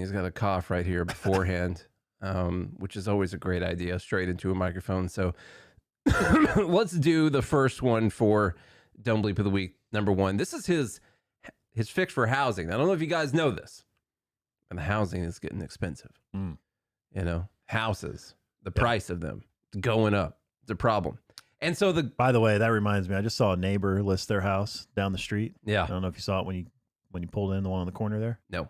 He's got a cough right here beforehand, which is always a great idea, straight into a microphone. So let's do the first one for Dumb Bleep of the Week. Number one. This is his fix for housing. I don't know if you guys know this, and the housing is getting expensive. You know, houses, the price of them going up. It's a problem. And so by the way, that reminds me, I just saw a neighbor list their house down the street. Yeah. I don't know if you saw it when you pulled in, the one on the corner there. No.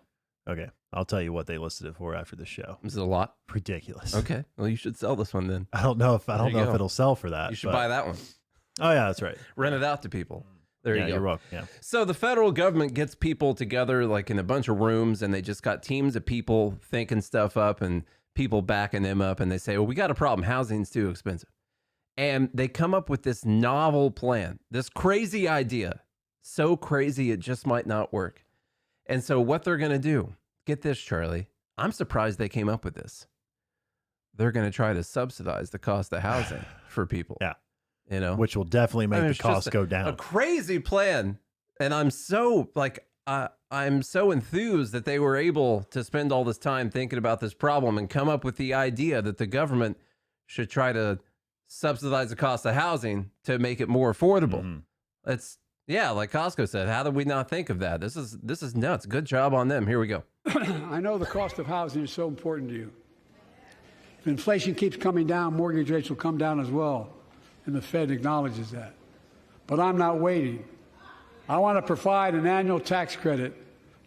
Okay. I'll tell you what they listed it for after the show. Is it a lot? Ridiculous. Okay. Well, you should sell this one then. I don't know if it'll sell for that. You should buy that one. Oh yeah, that's right. Rent it out to people. There you go. You're welcome. Yeah. So the federal government gets people together like in a bunch of rooms, and they just got teams of people thinking stuff up and people backing them up, and they say, well, we got a problem. Housing's too expensive. And they come up with this novel plan, this crazy idea. So crazy it just might not work. And so what they're going to do, get this, Charlie, I'm surprised they came up with this. They're going to try to subsidize the cost of housing for people. Yeah. You know, which will definitely make the cost go down. A crazy plan. And I'm so I'm so enthused that they were able to spend all this time thinking about this problem and come up with the idea that the government should try to subsidize the cost of housing to make it more affordable. It's like Costco said, how did we not think of that? This is nuts. Good job on them. Here we go. I know the cost of housing is so important to you. If inflation keeps coming down, mortgage rates will come down as well. And the Fed acknowledges that. But I'm not waiting. I want to provide an annual tax credit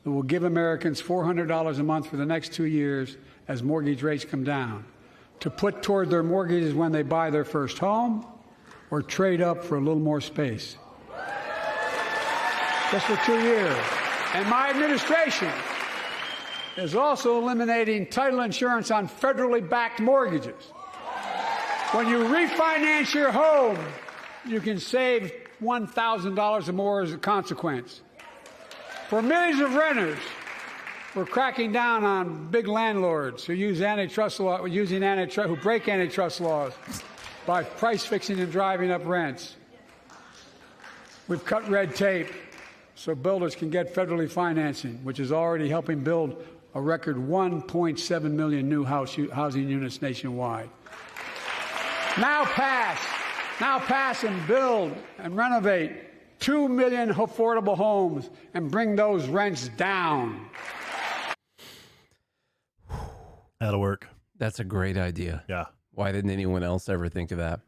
that will give Americans $400 a month for the next 2 years as mortgage rates come down, to put toward their mortgages when they buy their first home or trade up for a little more space. Just for 2 years. And my administration is also eliminating title insurance on federally backed mortgages. When you refinance your home, you can save $1,000 or more as a consequence. For millions of renters, we're cracking down on big landlords who use antitrust law, who break antitrust laws by price fixing and driving up rents. We've cut red tape so builders can get federally financing, which is already helping build a record 1.7 million new housing units nationwide. Now pass and build and renovate 2 million affordable homes and bring those rents down. That'll work. That's a great idea. Yeah. Why didn't anyone else ever think of that?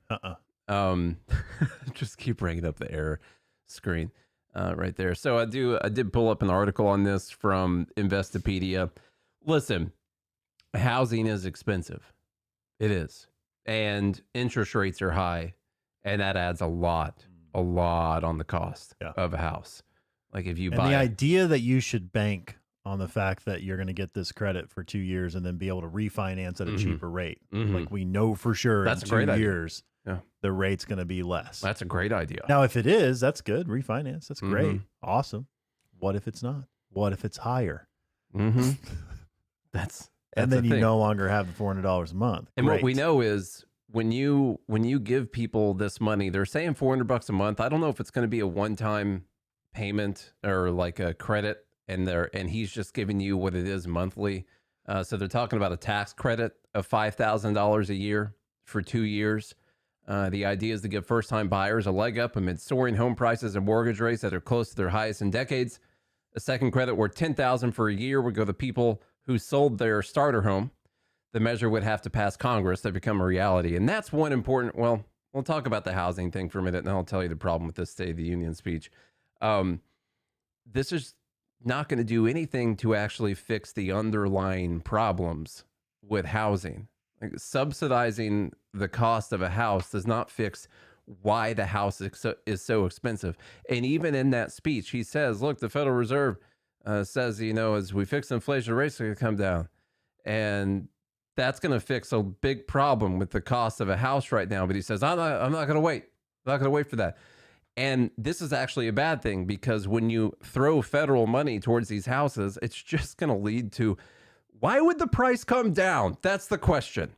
Just keep bringing up the error screen right there. So I did pull up an article on this from Investopedia. Listen, housing is expensive. It is. And interest rates are high, and that adds a lot on the cost of a house. Like if you buy the idea that you should bank on the fact that you're going to get this credit for 2 years and then be able to refinance at a cheaper rate. Like we know for sure that's in 2 years, the rate's going to be less. That's a great idea. Now, if it is, that's good. Refinance. That's great. Awesome. What if it's not? What if it's higher? That's and then the you thing. no longer have the $400 a month. And what we know is when you give people this money, they're saying $400 a month. I don't know if it's going to be a one-time payment or like a credit, and he's just giving you what it is monthly. So they're talking about a tax credit of $5,000 a year for 2 years. The idea is to give first-time buyers a leg up amid soaring home prices and mortgage rates that are close to their highest in decades. A second credit worth $10,000 for a year would go to people who sold their starter home. The measure would have to pass Congress to become a reality. And that's one important, well, we'll talk about the housing thing for a minute, and I'll tell you the problem with this State of the Union speech. This is not going to do anything to actually fix the underlying problems with housing. Like, subsidizing the cost of a house does not fix why the house is so expensive. And even in that speech, he says, look, the Federal Reserve says, as we fix inflation, rates are going to come down. And that's going to fix a big problem with the cost of a house right now. But he says, I'm not going to wait. I'm not going to wait for that. And this is actually a bad thing, because when you throw federal money towards these houses, it's just going to lead to, why would the price come down? That's the question.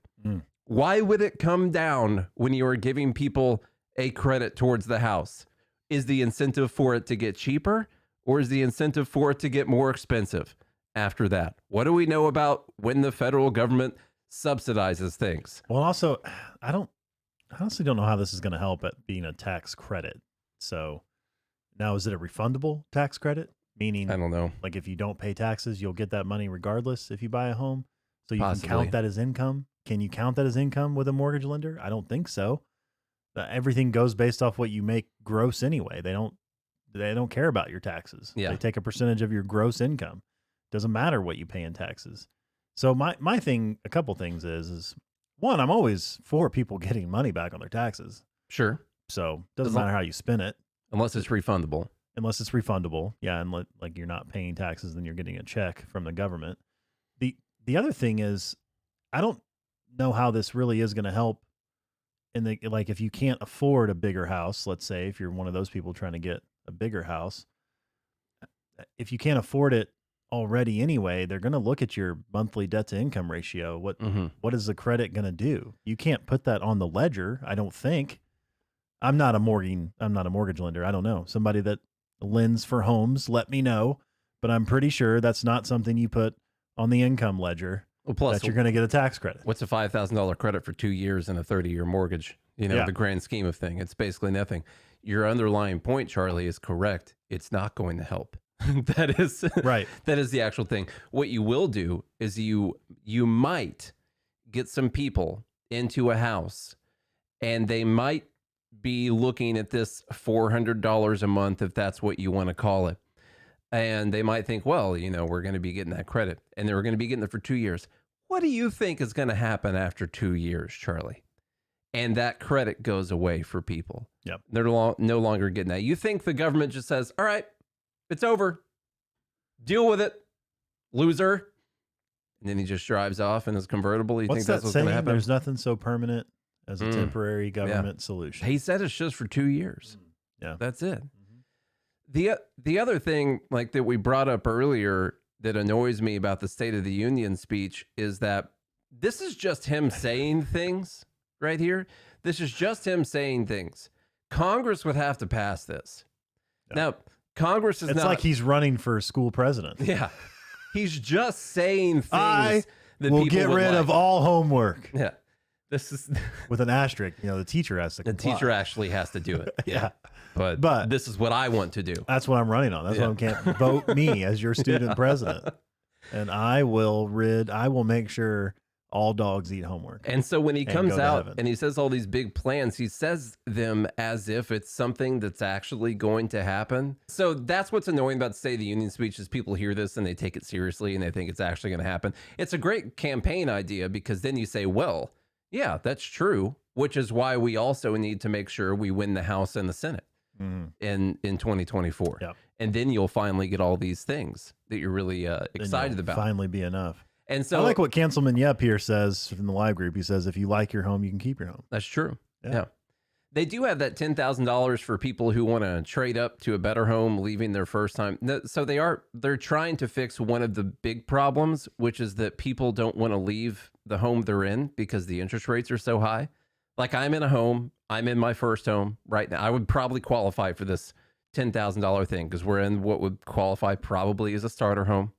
Why would it come down when you are giving people a credit towards the house? Is the incentive for it to get cheaper, or is the incentive for it to get more expensive? after that? What do we know about when the federal government subsidizes things? Well, also, I honestly don't know how this is going to help at being a tax credit. So now, is it a refundable tax credit? Meaning, I don't know. Like if you don't pay taxes, you'll get that money regardless if you buy a home. So you Possibly. can count that as income. Can you count that as income with a mortgage lender? I don't think so. Everything goes based off what you make gross anyway. They don't care about your taxes. Yeah. They take a percentage of your gross income. Doesn't matter what you pay in taxes. So my thing, a couple things is one, I'm always for people getting money back on their taxes. Sure. So doesn't matter how you spin it. Unless it's refundable. Unless it's refundable. Yeah, and like you're not paying taxes, then you're getting a check from the government. The other thing is, I don't know how this really is going to help like if you can't afford a bigger house, let's say if you're one of those people trying to get a bigger house, if you can't afford it already anyway, they're going to look at your monthly debt to income ratio. What is the credit going to do? You can't put that on the ledger, I don't think. I'm not a mortgage lender. I don't know. Somebody that lends for homes, let me know, but I'm pretty sure that's not something you put on the income ledger. Well, plus, that you're going to get a tax credit. What's a $5,000 credit for 2 years and a 30-year mortgage? The grand scheme of thing, it's basically nothing. Your underlying point, Charlie, is correct. It's not going to help. That is right. That is the actual thing. What you will do is you might get some people into a house, and they might be looking at this $400 a month, if that's what you want to call it. And they might think, well, we're going to be getting that credit, and they're going to be getting it for 2 years. What do you think is going to happen after 2 years, Charlie? And that credit goes away for people. Yep. They're no longer getting that. You think the government just says, all right, it's over. Deal with it, loser. And then he just drives off in his convertible. You think that's what's going to happen? There's nothing so permanent as a temporary government solution. He said it's just for 2 years. Yeah. That's it. The other thing like that we brought up earlier that annoys me about the State of the Union speech is that this is just him saying things right here. This is just him saying things. Congress would have to pass this. Yeah. Now, Congress is It's like he's running for school president. Yeah. He's just saying things that people get rid of all homework. Yeah. This is with an asterisk. The teacher has to comply. The teacher actually has to do it. Yeah. But this is what I want to do. That's what I'm running on. That's why I can't vote me as your student president. And I will make sure all dogs eat homework. And so when he comes out and he says all these big plans, he says them as if it's something that's actually going to happen. So that's what's annoying about the State of the Union speech is people hear this and they take it seriously and they think it's actually going to happen. It's a great campaign idea because then you say, well, yeah, that's true, which is why we also need to make sure we win the House and the Senate in 2024. Yep. And then you'll finally get all these things that you're really excited about. Finally be enough. And so I like what Councilman Yep here says in the live group. He says, if you like your home, you can keep your home. That's true. Yeah. They do have that $10,000 for people who want to trade up to a better home, leaving their first time. So they're trying to fix one of the big problems, which is that people don't want to leave the home they're in because the interest rates are so high. Like I'm in a home, I'm in my first home right now. I would probably qualify for this $10,000 thing because we're in what would qualify probably as a starter home.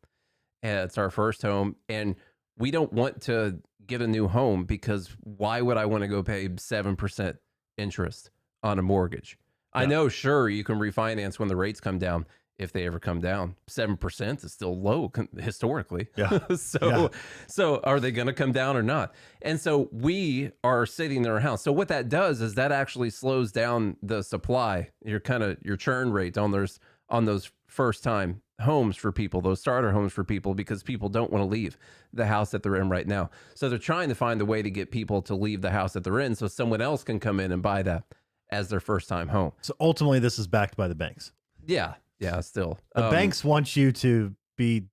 And it's our first home. And we don't want to get a new home because why would I want to go pay 7% interest on a mortgage? Yeah. I know, sure, you can refinance when the rates come down. If they ever come down, 7% is still low historically. Yeah. So are they going to come down or not? And so we are sitting in our house. So what that does is that actually slows down the supply, your churn rate on those first time homes for people, those starter homes for people, because people don't want to leave the house that they're in right now. So they're trying to find a way to get people to leave the house that they're in so someone else can come in and buy that as their first time home. So ultimately this is backed by the banks. Yeah. Yeah, still. The banks want you to be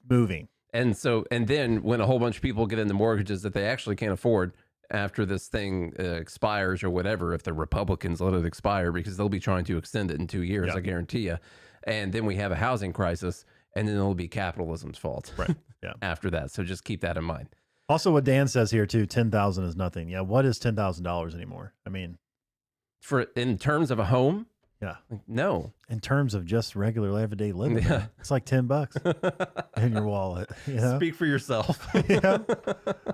moving. And then when a whole bunch of people get into mortgages that they actually can't afford after this thing expires or whatever, if the Republicans let it expire, because they'll be trying to extend it in 2 years, I guarantee you. And then we have a housing crisis, and then it'll be capitalism's fault after that. So just keep that in mind. Also, what Dan says here too, 10,000 is nothing. Yeah, what is $10,000 anymore? I mean, in terms of a home, Yeah. Like, no. In terms of just regular everyday living, man, it's like $10 in your wallet. You know? Speak for yourself. Yeah.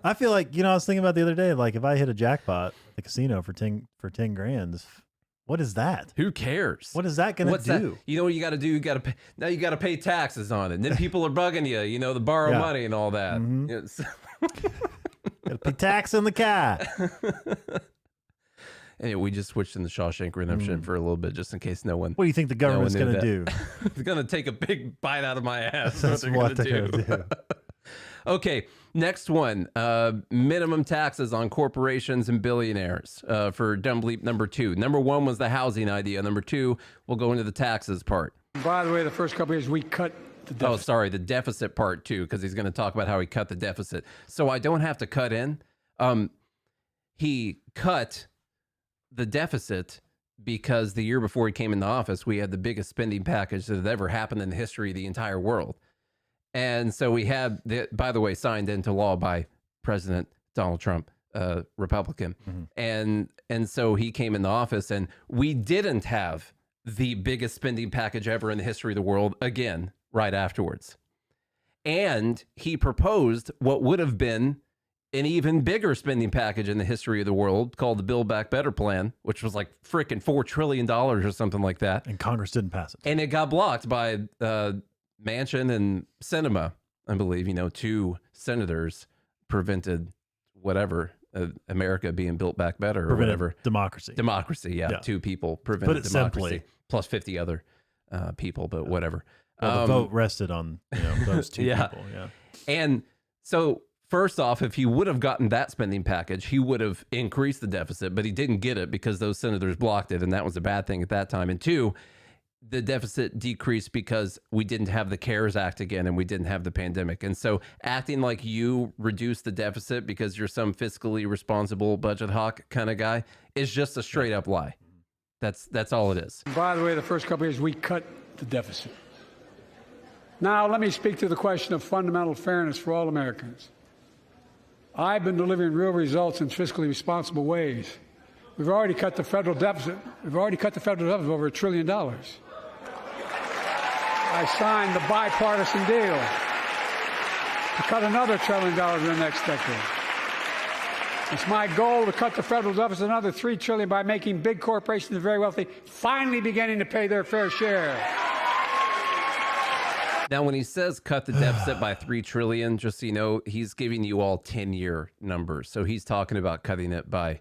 I feel like, I was thinking about the other day, like if I hit a jackpot at the casino for 10 grand, what is that? Who cares? What is that going to do? That? You know what you got to do? You got to pay. Now you got to pay taxes on it. And then people are bugging you, to borrow money and all that. Got to pay tax on the car. Anyway, we just switched in the Shawshank Redemption for a little bit, just in case no one. What do you think the government's going to do? It's going to take a big bite out of my ass. That's what they're going to do. Okay, next one. Minimum taxes on corporations and billionaires for Dumb Bleep number 2. Number 1 was the housing idea. Number 2, we'll go into the taxes part. By the way, the first couple of years we cut the deficit. Oh, sorry, the deficit part too, because he's going to talk about how he cut the deficit. So I don't have to cut in. He cut the deficit because the year before he came into office, we had the biggest spending package that had ever happened in the history of the entire world. And so we had, by the way, signed into law by President Donald Trump, Republican. And so he came into office and we didn't have the biggest spending package ever in the history of the world again, right afterwards. And he proposed what would have been an even bigger spending package in the history of the world called the Build Back Better plan, which was like freaking $4 trillion or something like that. And Congress didn't pass it. And it got blocked by Manchin and Sinema, I believe. 2 senators prevented whatever, America being built back better or whatever. Democracy. Democracy, yeah. 2 people prevented democracy. Simply. Plus 50 other people, but whatever. Well, the vote rested on those 2 people. Yeah. And so first off, if he would have gotten that spending package, he would have increased the deficit, but he didn't get it because those senators blocked it, and that was a bad thing at that time. And 2, the deficit decreased because we didn't have the CARES Act again, and we didn't have the pandemic. And so acting like you reduced the deficit because you're some fiscally responsible budget hawk kind of guy is just a straight up lie. That's all it is. By the way, the first couple of years we cut the deficit. Now let me speak to the question of fundamental fairness for all Americans. I've been delivering real results in fiscally responsible ways. We've already cut the federal deficit. We've already cut the federal deficit over $1 trillion. I signed the bipartisan deal to cut another $1 trillion in the next decade. It's my goal to cut the federal deficit another $3 trillion by making big corporations and very wealthy finally beginning to pay their fair share. Now, when he says cut the deficit by $3 trillion, just so you know, he's giving you all 10-year numbers. So he's talking about cutting it by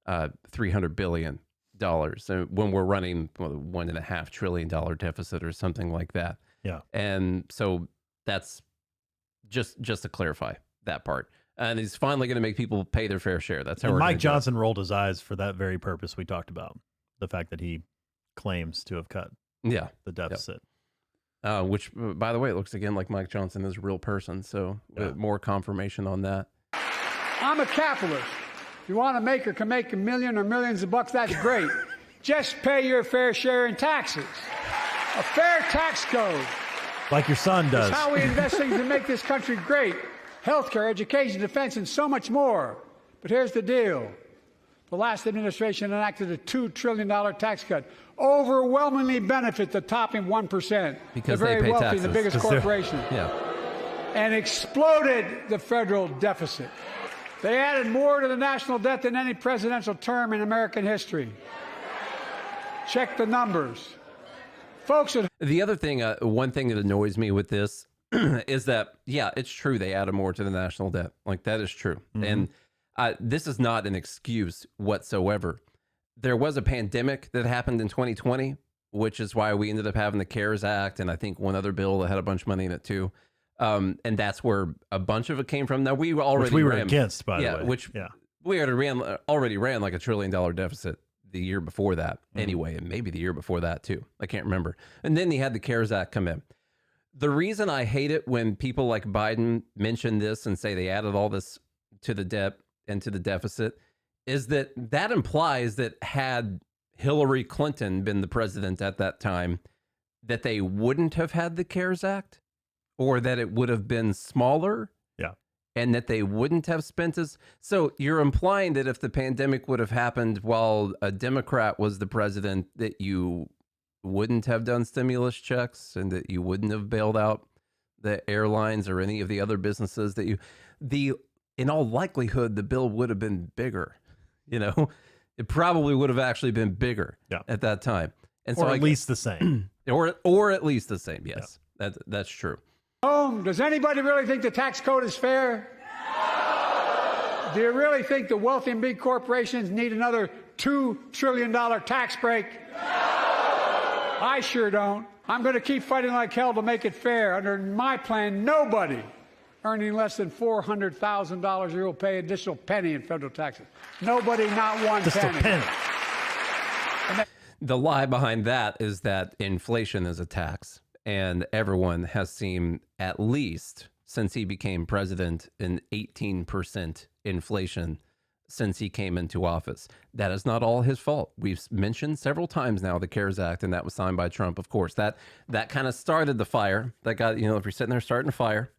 $300 billion. So when we're running $1.5 trillion deficit or something like that. Yeah. And so that's just to clarify that part. And he's finally going to make people pay their fair share. That's how Mike Johnson rolled his eyes for that very purpose we talked about. The fact that he claims to have cut the deficit. Which, by the way, it looks again like Mike Johnson is a real person. So more confirmation on that. I'm a capitalist. If you want to make or can make $1 million or millions of bucks, that's great. Just pay your fair share in taxes. A fair tax code. Like your son does. It's how we invest things to make this country great. Healthcare, education, defense, and so much more. But here's the deal. The last administration enacted a $2 trillion tax cut. Overwhelmingly benefit the top 1%. Because the very they pay wealthy, taxes. the biggest corporations. Yeah. And exploded the federal deficit. They added more to the national debt than any presidential term in American history. Check the numbers. Folks, the other thing, one thing that annoys me with this is that, yeah, it's true. They added more to the national debt. Like, that is true. And this is not an excuse whatsoever. There was a pandemic that happened in 2020, which is why we ended up having the CARES Act. And I think one other bill that had a bunch of money in it too. And that's where a bunch of it came from. Now we already were against, by the way. We already ran like $1 trillion deficit the year before that anyway, and maybe the year before that too. I can't remember. And then they had the CARES Act come in. The reason I hate it when people like Biden mention this and say they added all this to the debt and to the deficit is that implies that had Hillary Clinton been the president at that time, that they wouldn't have had the CARES Act, or that it would have been smaller. Yeah. And that they wouldn't have spent as. So you're implying that if the pandemic would have happened while a Democrat was the president, that you wouldn't have done stimulus checks and that you wouldn't have bailed out the airlines or any of the other businesses that in all likelihood, the bill would have been bigger. It probably would have actually been bigger at that time. And or at least the same. Or at least the same. Yes, that's true. Does anybody really think the tax code is fair? Do you really think the wealthy and big corporations need another $2 trillion tax break? I sure don't. I'm going to keep fighting like hell to make it fair. Under my plan, nobody earning less than $400,000 a year will pay an additional penny in federal taxes. Nobody, not one Just penny. a penny. The lie behind that is that inflation is a tax, and everyone has seen, at least since he became president, an 18% inflation since he came into office. That is not all his fault. We've mentioned several times now the CARES Act, and that was signed by Trump, of course. That kind of started the fire. That got, if you're sitting there starting a fire.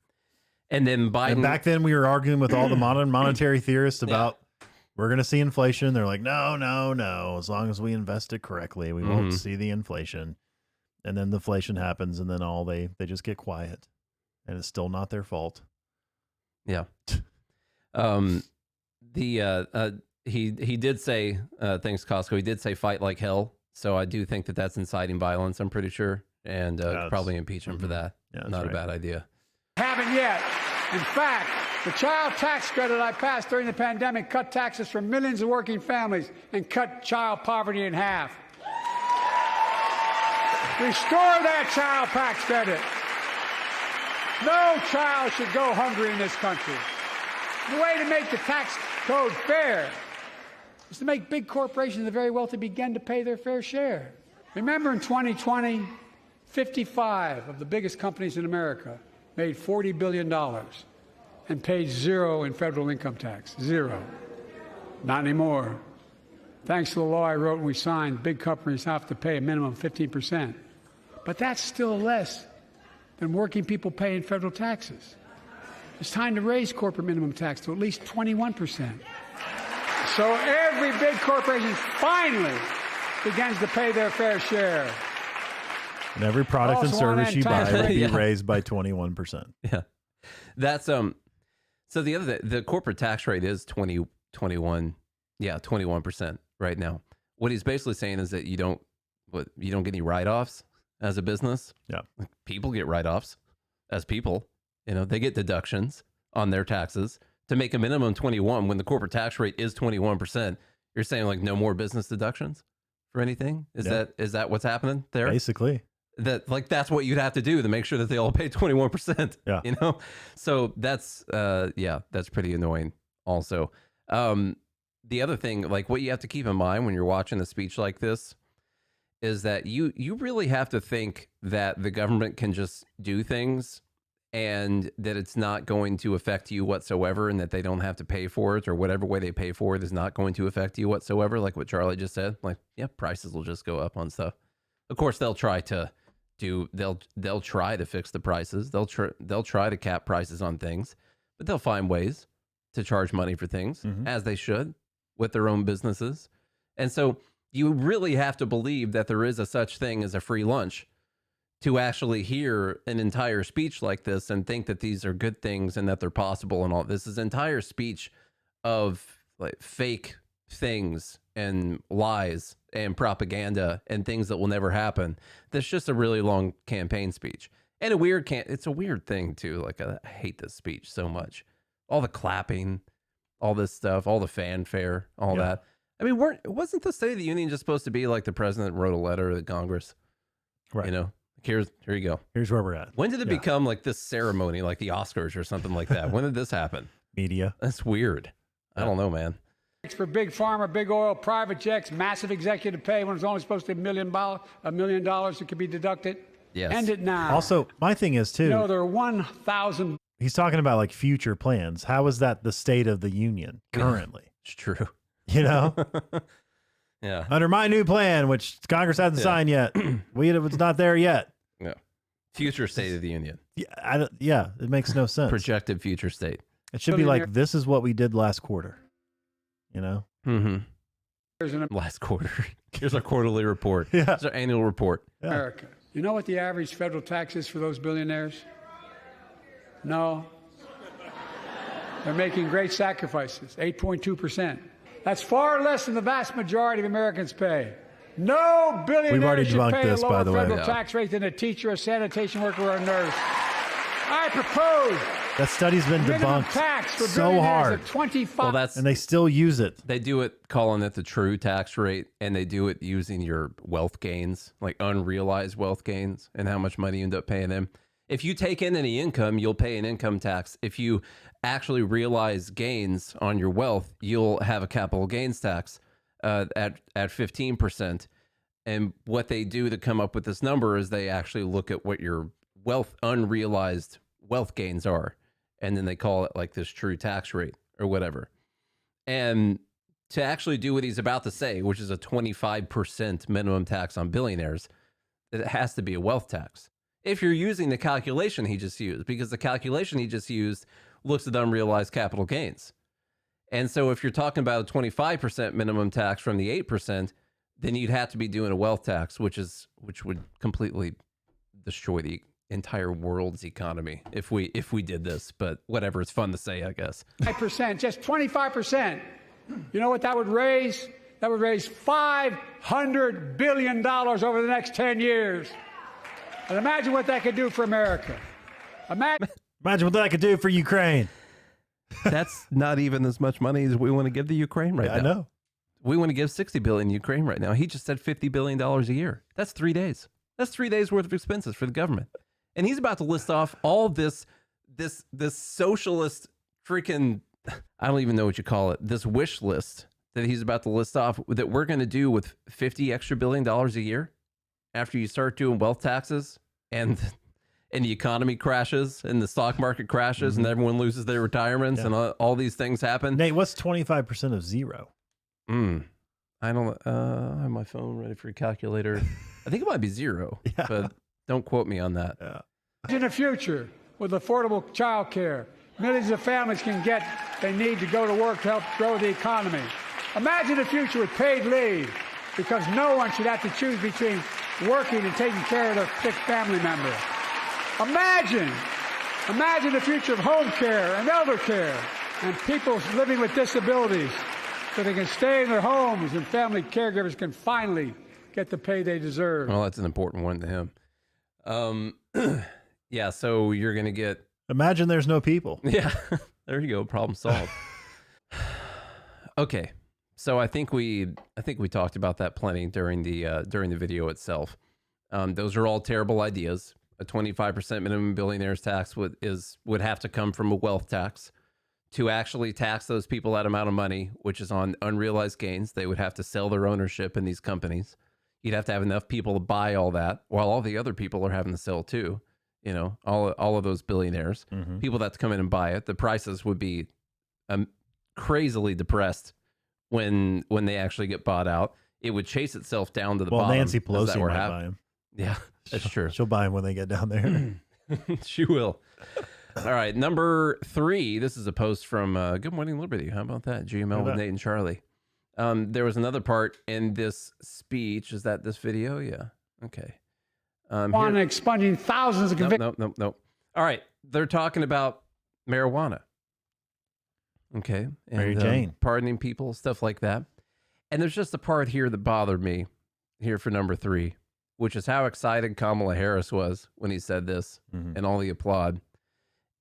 And then Biden... And back then we were arguing with all the modern monetary theorists about we're going to see inflation. They're like, no. As long as we invest it correctly, we won't see the inflation. And then the inflation happens, and then they just get quiet. And it's still not their fault. Yeah. He did say, thanks Costco, he did say fight like hell. So I do think that that's inciting violence, I'm pretty sure. And probably impeach him for that. Yeah, not a bad idea. Haven't yet. In fact, the child tax credit I passed during the pandemic cut taxes for millions of working families and cut child poverty in half. Restore that child tax credit. No child should go hungry in this country. The way to make the tax code fair is to make big corporations and the very wealthy begin to pay their fair share. Remember in 2020, 55 of the biggest companies in America made $40 billion and paid zero in federal income tax. Zero. Not anymore. Thanks to the law I wrote and we signed, big companies have to pay a minimum of 15%. But that's still less than working people pay in federal taxes. It's time to raise corporate minimum tax to at least 21%. So every big corporation finally begins to pay their fair share. And every product and service you buy will be raised by 21%. Yeah. That's so the other the corporate tax rate is 21% right now. What he's basically saying is that you don't get any write-offs as a business. Yeah. People get write-offs as people. They get deductions on their taxes to make a minimum 21 when the corporate tax rate is 21%. You're saying like no more business deductions for anything? Is that what's happening there? Basically. That's what you'd have to do to make sure that they all pay 21%. Yeah. So that's that's pretty annoying also. The other thing, like what you have to keep in mind when you're watching a speech like this is that you really have to think that the government can just do things and that it's not going to affect you whatsoever, and that they don't have to pay for it, or whatever way they pay for it is not going to affect you whatsoever. Like what Charlie just said, like, prices will just go up on stuff. Of course, they'll try to fix the prices. They'll try to cap prices on things, but they'll find ways to charge money for things, as they should with their own businesses. And so you really have to believe that there is a such thing as a free lunch to actually hear an entire speech like this and think that these are good things and that they're possible and all. This is entire speech of like fake things and lies and propaganda and things that will never happen. That's just a really long campaign speech. And it's a weird thing too. Like I hate this speech so much. All the clapping, all this stuff, all the fanfare, all that. I mean, wasn't the State of the Union just supposed to be like the president wrote a letter to Congress? Right. Here you go. Here's where we're at. When did it become like this ceremony, like the Oscars or something like that? When did this happen? Media. That's weird. I don't know, man. For big pharma, big oil, private jets, massive executive pay when it's only supposed to be $1 million that could be deducted. Yes. End it now. Also, my thing is too. There are 1,000. He's talking about like future plans. How is that the State of the Union currently? It's true. Yeah. Under my new plan, which Congress hasn't signed yet, it's not there yet. Yeah. Future State of the Union. Yeah, it makes no sense. Projected future state. It should be like, this is what we did last quarter. Mm-hmm. last quarter. Here's our quarterly report. Yeah. Here's our annual report. America. You know what the average federal tax is for those billionaires? No. They're making great sacrifices, 8.2%. That's far less than the vast majority of Americans pay. No billionaire should pay a lower federal tax rate than a teacher, a sanitation worker, or a nurse. I propose that study's been debunked tax for so hard. At 25. Well, that's, and they still use it. They do it calling it the true tax rate, and they do it using your wealth gains, like unrealized wealth gains, and how much money you end up paying them. If you take in any income, you'll pay an income tax. If you actually realize gains on your wealth, you'll have a capital gains tax at 15%. And what they do to come up with this number is they actually look at what your unrealized wealth gains are, and then they call it like this true tax rate or whatever. And to actually do what he's about to say, which is a 25% minimum tax on billionaires, it has to be a wealth tax. If you're using the calculation he just used, because the calculation he just used looks at unrealized capital gains. And so if you're talking about a 25% minimum tax from the 8%, then you'd have to be doing a wealth tax, which would completely destroy the entire world's economy if we did this. But whatever, it's fun to say, I guess. 5%, just 25%. You know what that would raise? That would raise $500 billion over the next 10 years. And imagine what that could do for America. Imagine what that could do for Ukraine. That's not even as much money as we want to give the Ukraine right now. I know. We want to give $60 billion to Ukraine right now. He just said $50 billion a year. That's 3 days. That's 3 days worth of expenses for the government. And he's about to list off all this socialist freaking, I don't even know what you call it, this wish list that he's about to list off that we're going to do with $50 extra billion a year after you start doing wealth taxes and the economy crashes and the stock market crashes and everyone loses their retirements and all these things happen. Nate, what's 25% of zero? I don't I have my phone ready for a calculator. I think it might be zero, but don't quote me on that. Yeah. in the future with affordable child care, millions of families can get they need to go to work to help grow the economy. Imagine a future with paid leave, because no one should have to choose between working and taking care of their sick family member. Imagine the future of home care and elder care and people living with disabilities, so they can stay in their homes and family caregivers can finally get the pay they deserve. Well, that's an important one to him. Yeah, so you're going to get... Imagine there's no people. Yeah, there you go. Problem solved. Okay, so I think we talked about that plenty during the video itself. Those are all terrible ideas. A 25% minimum billionaires tax would have to come from a wealth tax. To actually tax those people that amount of money, which is on unrealized gains, they would have to sell their ownership in these companies. You'd have to have enough people to buy all that, while all the other people are having to sell too. You know, all of those billionaires, people that come in and buy it. The prices would be crazily depressed when they actually get bought out. It would chase itself down to the bottom. Well, Nancy Pelosi might buy them. Yeah, that's true. She'll buy them when they get down there. She will. All right, number 3. This is a post from Good Morning Liberty. How about that? GML with Nate and Charlie. There was another part in this speech. Is that this video? Yeah. Okay. On expunging thousands of convictions. Nope. All right. They're talking about marijuana. Okay. And, Mary Jane. Pardoning people, stuff like that. And there's just a part here that bothered me here for number 3, which is how excited Kamala Harris was when he said this and all the applaud.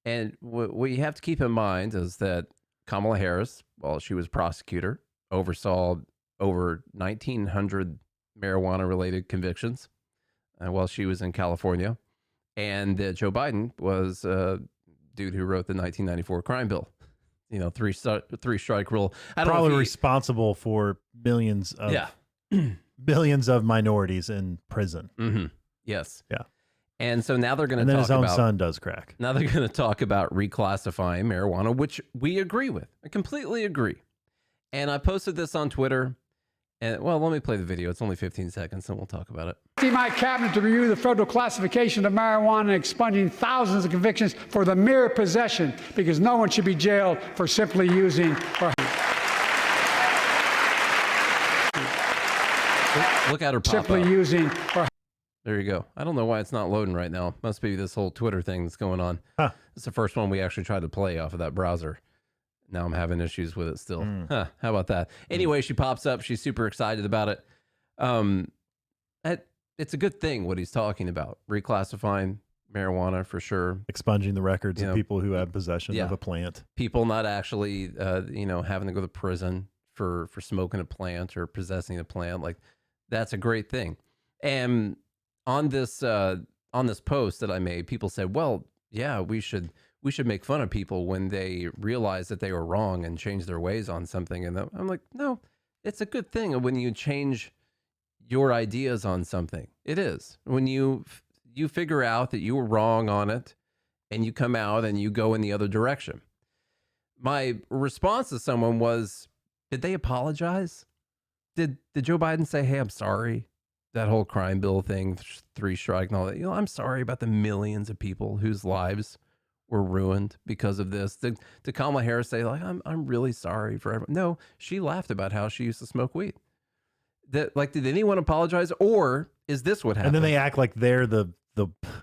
And what you have to keep in mind is that Kamala Harris, while she was prosecutor, oversaw over 1,900 marijuana-related convictions while she was in California. And Joe Biden was a dude who wrote the 1994 crime bill. You know, three strike rule. Probably responsible for billions of minorities in prison. Yes. Yeah. And so now they're going to talk about... And then his own son does crack. Now they're going to talk about reclassifying marijuana, which we agree with. I completely agree. And I posted this on Twitter. And, well, let me play the video. It's only 15 seconds, and we'll talk about it. My cabinet to review the federal classification of marijuana and expunging thousands of convictions for the mere possession, because no one should be jailed for simply using or... Look at her pop simply up. using or There you go. I don't know why it's not loading right now. Must be this whole Twitter thing that's going on. Huh. It's the first one we actually tried to play off of that browser. Now I'm having issues with it still. Huh, how about that? Anyway, she pops up. She's super excited about it. It's a good thing what he's talking about. Reclassifying marijuana for sure. Expunging the records Yeah. of people who have possession Yeah. of a plant. People not actually, having to go to prison for smoking a plant or possessing a plant. Like, that's a great thing. And on this post that I made, people said, well, yeah, we should make fun of people when they realize that they were wrong and change their ways on something. And I'm like, no, it's a good thing when you change your ideas on something. It is. When you figure out that you were wrong on it and you come out and you go in the other direction. My response to someone was, did they apologize? Did Joe Biden say, hey, I'm sorry? That whole crime bill thing, 3 strike and all that. I'm sorry about the millions of people whose lives were ruined because of this. Did Kamala Harris say, like, I'm really sorry for everyone? No, she laughed about how she used to smoke weed. Did anyone apologize? Or is this what happened? And then they act like they're the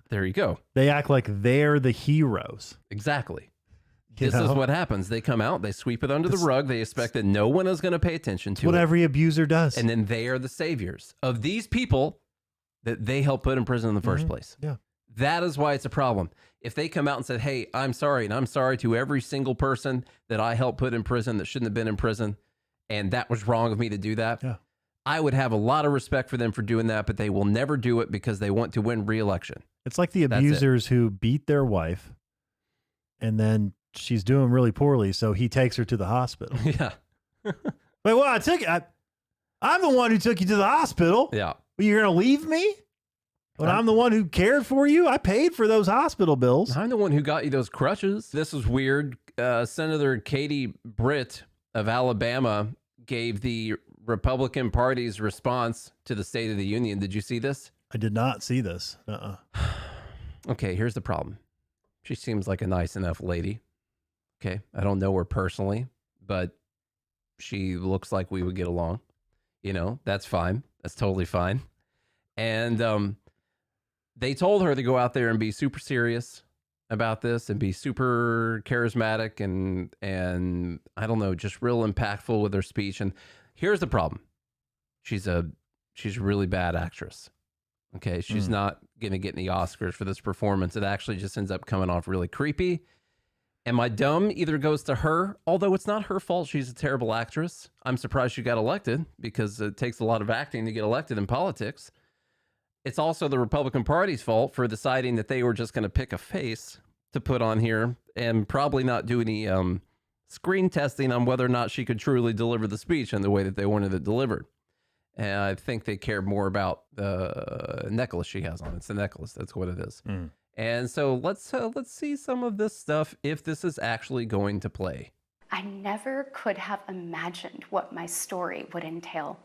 there you go. they act like they're the heroes. Exactly. You This is know? what happens. They come out, they sweep it under the rug. They expect that no one is going to pay attention to What it. every abuser does. And then they are the saviors of these people that they helped put in prison in the first place. Yeah. That is why it's a problem. If they come out and said, hey, I'm sorry, and I'm sorry to every single person that I helped put in prison that shouldn't have been in prison, and that was wrong of me to do that, Yeah. I would have a lot of respect for them for doing that, but they will never do it because they want to win re-election. It's like the That's it. abusers who beat their wife and then she's doing really poorly, so he takes her to the hospital. Yeah. Wait, well, I'm the one who took you to the hospital. Yeah. Well, you're going to leave me? When I'm the one who cared for you? I paid for those hospital bills. I'm the one who got you those crutches. This is weird. Senator Katie Britt of Alabama gave the Republican Party's response to the State of the Union. Did you see this? I did not see this. Okay, here's the problem. She seems like a nice enough lady. Okay, I don't know her personally, but she looks like we would get along. That's fine. That's totally fine. And they told her to go out there and be super serious about this and be super charismatic and I don't know, just real impactful with her speech. And here's the problem. She's a really bad actress. Okay, she's not going to get any Oscars for this performance. It actually just ends up coming off really creepy. And my dumb either goes to her, although it's not her fault. She's a terrible actress. I'm surprised she got elected because it takes a lot of acting to get elected in politics. It's also the Republican Party's fault for deciding that they were just going to pick a face to put on here and probably not do any screen testing on whether or not she could truly deliver the speech in the way that they wanted it delivered. And I think they cared more about the necklace she has on. It's the necklace. That's what it is. And so let's see some of this stuff if this is actually going to play. I never could have imagined what my story would entail.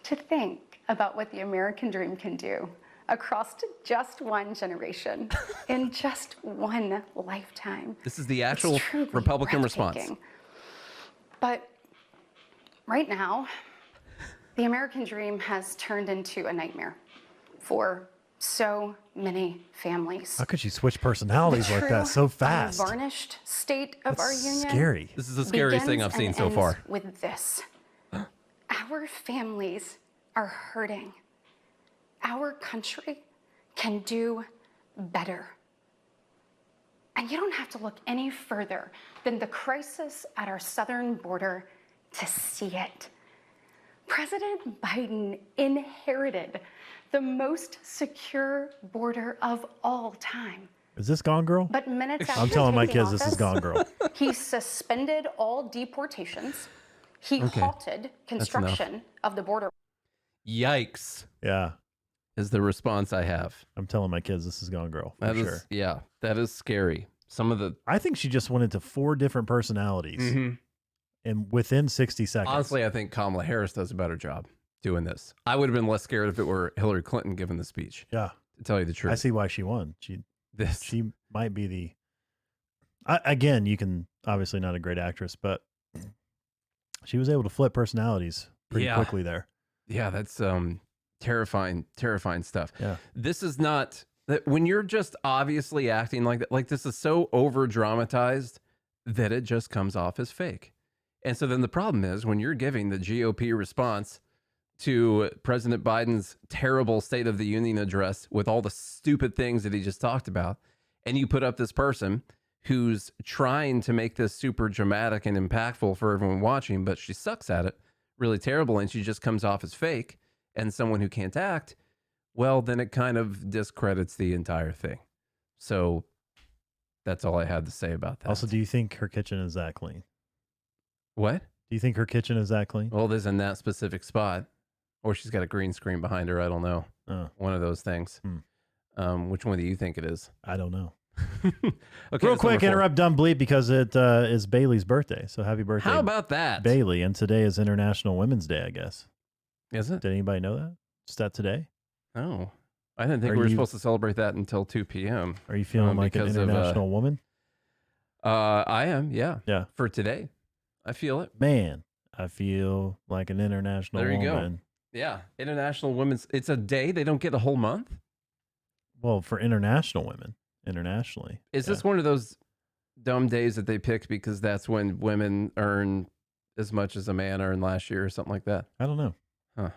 To think about what the American dream can do across just one generation in just one lifetime. This is the actual Republican response. But right now, the American dream has turned into a nightmare for so many families. How could she switch personalities like that so fast? The varnished state of our union. Scary. This is the scariest thing I've seen so far. With this, our families are hurting. Our country can do better. And you don't have to look any further than the crisis at our southern border to see it. President Biden inherited the most secure border of all time. Is this Gone Girl? But minutes after I'm telling my taking kids this is office, Gone Girl. he suspended all deportations. He halted construction of the border. Yikes Yeah. is the response I have. I'm telling my kids this is Gone Girl. For That is, sure. yeah, that is scary. Some of the, I think she just went into 4 different personalities and within 60 seconds. honestly, I think Kamala Harris does a better job doing this. I would have been less scared if it were Hillary Clinton giving the speech, Yeah. to tell you the truth. I see why she won. This. She might be the. Again, you can obviously not a great actress, but she was able to flip personalities pretty Yeah. quickly there. Yeah, that's terrifying stuff. Yeah. This is not that when you're just obviously acting like that, like this is so over dramatized that it just comes off as fake. And so then the problem is when you're giving the GOP response to President Biden's terrible State of the Union address with all the stupid things that he just talked about, and you put up this person who's trying to make this super dramatic and impactful for everyone watching, but she sucks at it really terrible, and she just comes off as fake and someone who can't act, well, then it kind of discredits the entire thing. So that's all I had to say about that. Also, do you think her kitchen is that clean? What? Do you think her kitchen is that clean? Well, it is in that specific spot. Or she's got a green screen behind her. I don't know. One of those things. Which one do you think it is? I don't know. Okay, real quick, interrupt Dumb Bleep because it is Bailey's birthday. So happy birthday. How about that? Bailey. And today is International Women's Day, I guess. Is it? Did anybody know that? Is that today? Oh, I didn't think we were supposed to celebrate that until 2 p.m. Are you feeling like an international woman? I am, yeah. Yeah. For today. I feel it. Man, I feel like an international woman. There you go. Yeah. International Women's. It's a day. They don't get a whole month? Well, for international women, internationally. Is this one of those dumb days that they picked because that's when women earn as much as a man earned last year or something like that? I don't know. Huh.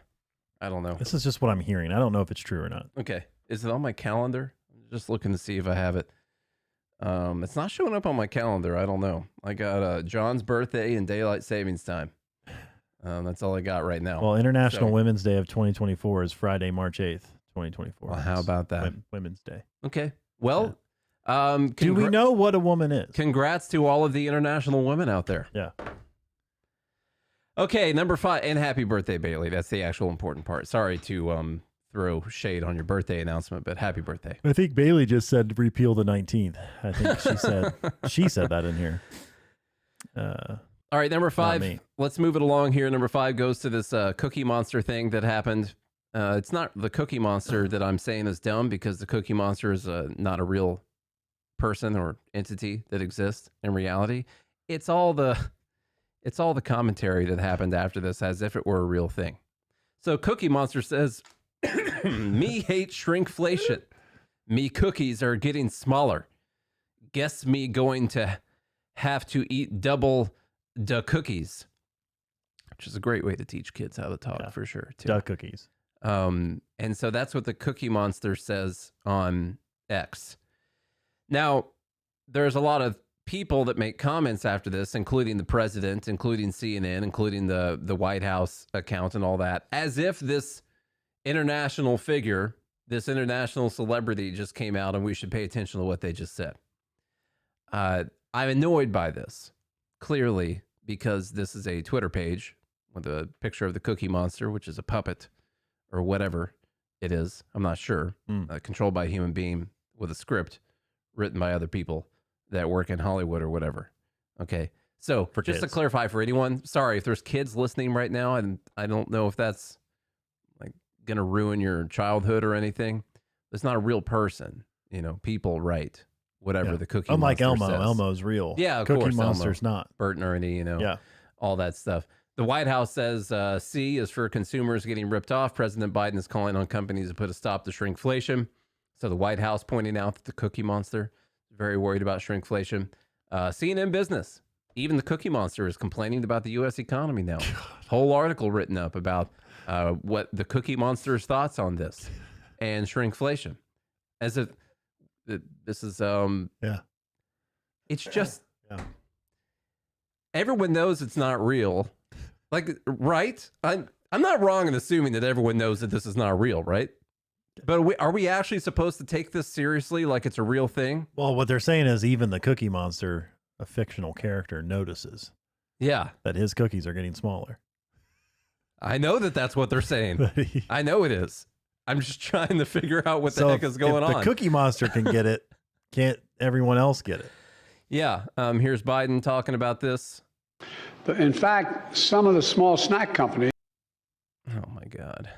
I don't know. This is just what I'm hearing. I don't know if it's true or not. Okay. Is it on my calendar? I'm just looking to see if I have it. It's not showing up on my calendar. I don't know. I got John's birthday and daylight savings time. That's all I got right now. Well, International Women's Day of 2024 is Friday, March 8th, 2024. Well, how about that? Women's Day. Okay. Well, do we know what a woman is? Congrats to all of the international women out there. Yeah. Okay, number 5, and happy birthday, Bailey. That's the actual important part. Sorry to throw shade on your birthday announcement, but happy birthday. I think Bailey just said repeal the 19th. I think she said that in here. All right, number 5. Let's move it along here. Number 5 goes to this Cookie Monster thing that happened. It's not the Cookie Monster that I'm saying is dumb, because the Cookie Monster is not a real person or entity that exists in reality. It's all the commentary that happened after this as if it were a real thing. So Cookie Monster says, me hate shrinkflation. Me cookies are getting smaller. Guess me going to have to eat double the cookies, which is a great way to teach kids how to talk for sure. Too. Duck cookies. And so that's what the Cookie Monster says on X. Now, there's a lot of people that make comments after this, including the president, including CNN, including the White House account and all that, as if this international figure, this international celebrity just came out and we should pay attention to what they just said. I'm annoyed by this, clearly, because this is a Twitter page with a picture of the Cookie Monster, which is a puppet or whatever it is. I'm not sure. Controlled by a human being with a script written by other people that work in Hollywood or whatever. Okay. So just to clarify for anyone, sorry if there's kids listening right now, and I don't know if that's like going to ruin your childhood or anything. It's not a real person, people write whatever the Cookie Unlike Monster Elmo, says. Elmo's real. Yeah, of Cookie course. Monster's Elmo, not. Bert and Ernie, Yeah. all that stuff. The White House says C is for consumers getting ripped off. President Biden is calling on companies to put a stop to shrinkflation. So the White House pointing out that the Cookie Monster is very worried about shrinkflation. CNN Business, even the Cookie Monster is complaining about the U.S. economy now. Whole article written up about what the Cookie Monster's thoughts on this and shrinkflation. As if this is it's just everyone knows it's not real. Like, right? I'm not wrong in assuming that everyone knows that this is not real, right? But are we actually supposed to take this seriously, like it's a real thing? Well, what they're saying is even the Cookie Monster, a fictional character, notices that his cookies are getting smaller. I know that that's what they're saying. I know it is. I'm just trying to figure out what the heck is going on. The Cookie Monster can get it. Can't everyone else get it? Yeah. Here's Biden talking about this. In fact, some of the small snack companies Oh, my God.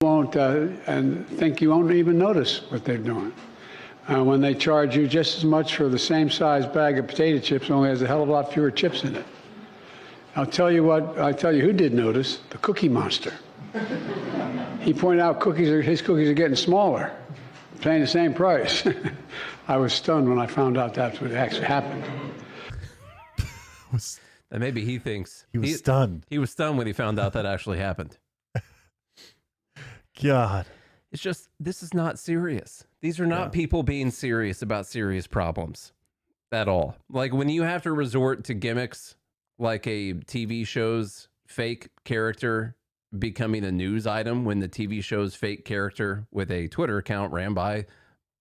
won't and think you won't even notice what they're doing. When they charge you just as much for the same size bag of potato chips, only has a hell of a lot fewer chips in it. I'll tell you who did notice, the Cookie Monster. He pointed out his cookies are getting smaller, paying the same price. I was stunned when I found out that's what actually happened. And maybe he thinks he was stunned. He was stunned when he found out that actually happened. God. It's just, this is not serious. These are not people being serious about serious problems at all. Like when you have to resort to gimmicks like a TV show's fake character becoming a news item, when the TV show's fake character with a Twitter account ran by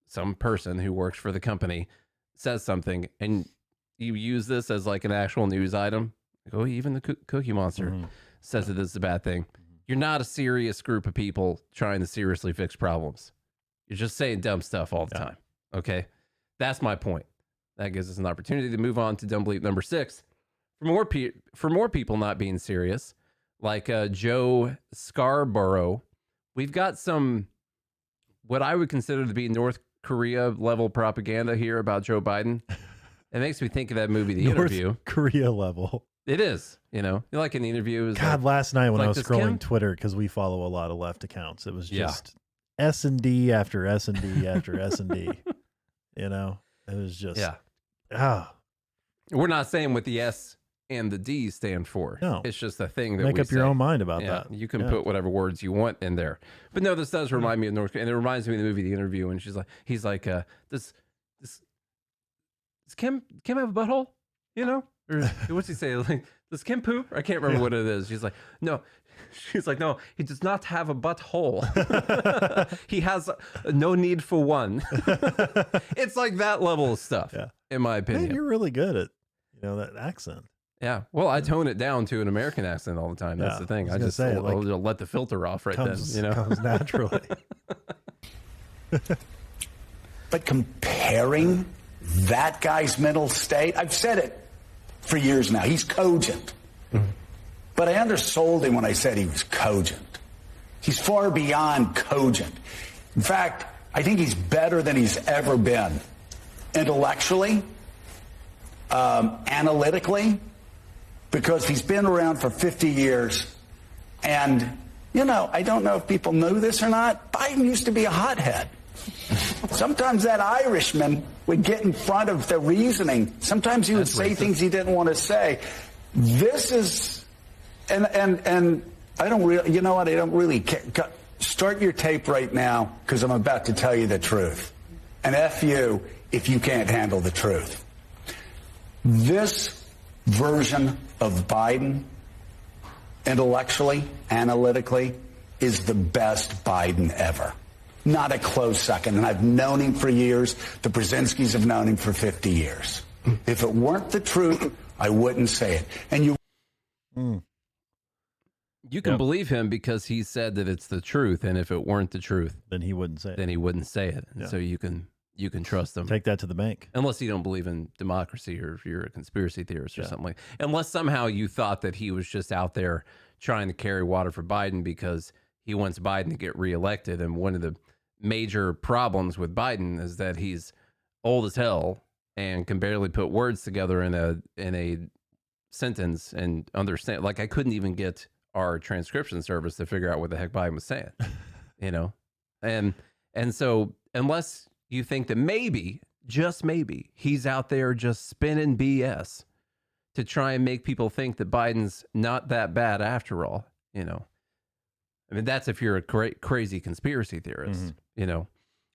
some person who works for the company says something and you use this as like an actual news item. Like, oh, even the Cookie Monster says that this is a bad thing. You're not a serious group of people trying to seriously fix problems. You're just saying dumb stuff all the time. Okay. That's my point. That gives us an opportunity to move on to Dumb Bleep number 6. For more people not being serious, like Joe Scarborough, we've got some, what I would consider to be North Korea level propaganda here about Joe Biden. It makes me think of that movie, The Interview. Korea level. It is, you know, like an interview. God, last night when I was scrolling Kim? Twitter, because we follow a lot of left accounts, it was just S&D after S&D after S&D. You know, it was just, We're not saying what the S and the D stand for. No. It's just a thing that make we up your say. own mind about that. You can put whatever words you want in there. But no, this does remind me of North Korea. And it reminds me of the movie The Interview. And he's like, does Kim have a butthole? You know? Or what's he say? Like, does Kim poo? I can't remember what it is. She's like, no. She's like, no, he does not have a butthole. He has no need for one. It's like that level of stuff, in my opinion. Man, you're really good at, that accent. Yeah. Well, I tone it down to an American accent all the time. That's the thing. I just I'll let the filter off then. Comes naturally. But comparing that guy's mental state, I've said it for years now. He's cogent. But I undersold him when I said he was cogent. He's far beyond cogent. In fact, I think he's better than he's ever been. Intellectually, analytically, because he's been around for 50 years. And, I don't know if people know this or not, Biden used to be a hothead. Sometimes that Irishman would get in front of the reasoning. Sometimes he would say things he didn't want to say. This is, and I don't really, I don't really care. Start your tape right now, because I'm about to tell you the truth. And F you if you can't handle the truth. This version of Biden, intellectually, analytically, is the best Biden ever. Not a close second. And I've known him for years. The Brzezinskis have known him for 50 years. If it weren't the truth, I wouldn't say it. And you can believe him because he said that it's the truth. And if it weren't the truth, then he wouldn't say it. And so you can trust him. Take that to the bank. Unless you don't believe in democracy, or if you're a conspiracy theorist or something like that. Unless somehow you thought that he was just out there trying to carry water for Biden because he wants Biden to get reelected. And one of the major problems with Biden is that he's old as hell and can barely put words together in a sentence and understand. Like, I couldn't even get our transcription service to figure out what the heck Biden was saying, and so unless you think that maybe, just maybe, he's out there just spinning BS to try and make people think that Biden's not that bad after all, I mean, that's if you're a crazy conspiracy theorist,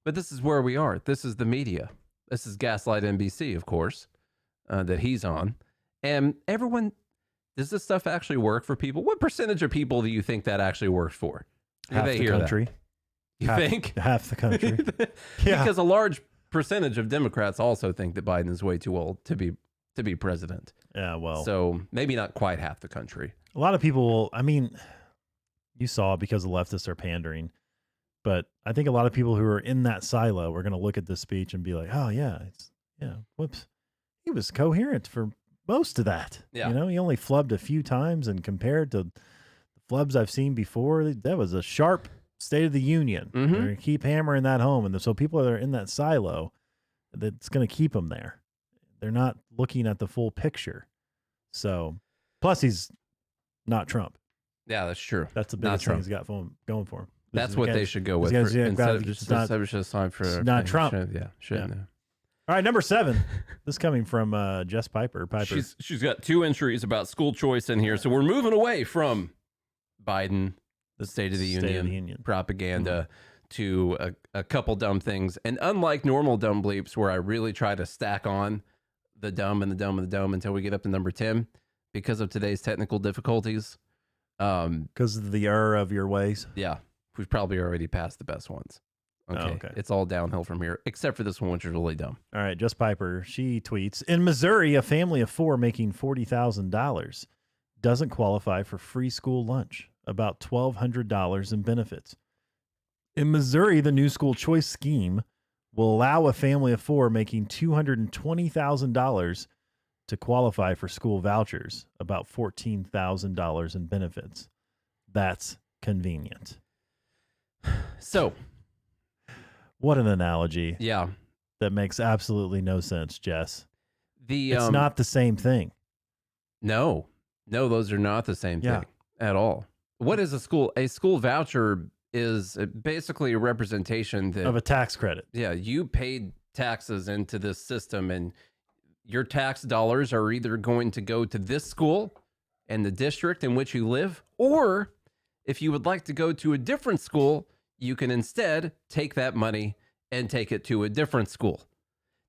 But this is where we are. This is the media. This is Gaslight NBC, of course, that he's on. And everyone, does this stuff actually work for people? What percentage of people do you think that actually works for? Half the country. You think? Half the country. Because a large percentage of Democrats also think that Biden is way too old to be president. Yeah, well. So maybe not quite half the country. A lot of people, you saw, because the leftists are pandering, but I think a lot of people who are in that silo are going to look at this speech and be like, oh yeah, whoops. He was coherent for most of that. Yeah. He only flubbed a few times, and compared to the flubs I've seen before, that was a sharp State of the Union. They're going to keep hammering that home. And so people that are in that silo, that's going to keep them there. They're not looking at the full picture. So, plus he's not Trump. Yeah, that's true. That's the Not biggest thing Trump. he's got going for him. That's what they should go with. guys- yeah, Instead of it's just not- a sign for it's not Trump. Shouldn't. Yeah. All right, number 7. This coming from Jess Piper. She's got 2 entries about school choice in here, so we're moving away from Biden, the State of the Union propaganda, to a couple dumb things. And unlike normal dumb bleeps, where I really try to stack on the dumb and the dumb and the dumb until we get up to number 10, because of today's technical difficulties. Because of the error of your ways. Yeah, we've probably already passed the best ones. Okay. It's all downhill from here, except for this one, which is really dumb. All right, Jess Piper, she tweets, in Missouri, a family of 4 making $40,000 doesn't qualify for free school lunch, about $1,200 in benefits. In Missouri, the new school choice scheme will allow a family of 4 making $220,000 to qualify for school vouchers, about $14,000 in benefits. That's convenient. So, what an analogy. Yeah. That makes absolutely no sense, Jess. It's not the same thing. No, those are not the same thing at all. What is a school? A school voucher is basically a representation of a tax credit. Yeah, you paid taxes into this system, and your tax dollars are either going to go to this school and the district in which you live, or if you would like to go to a different school, you can instead take that money and take it to a different school.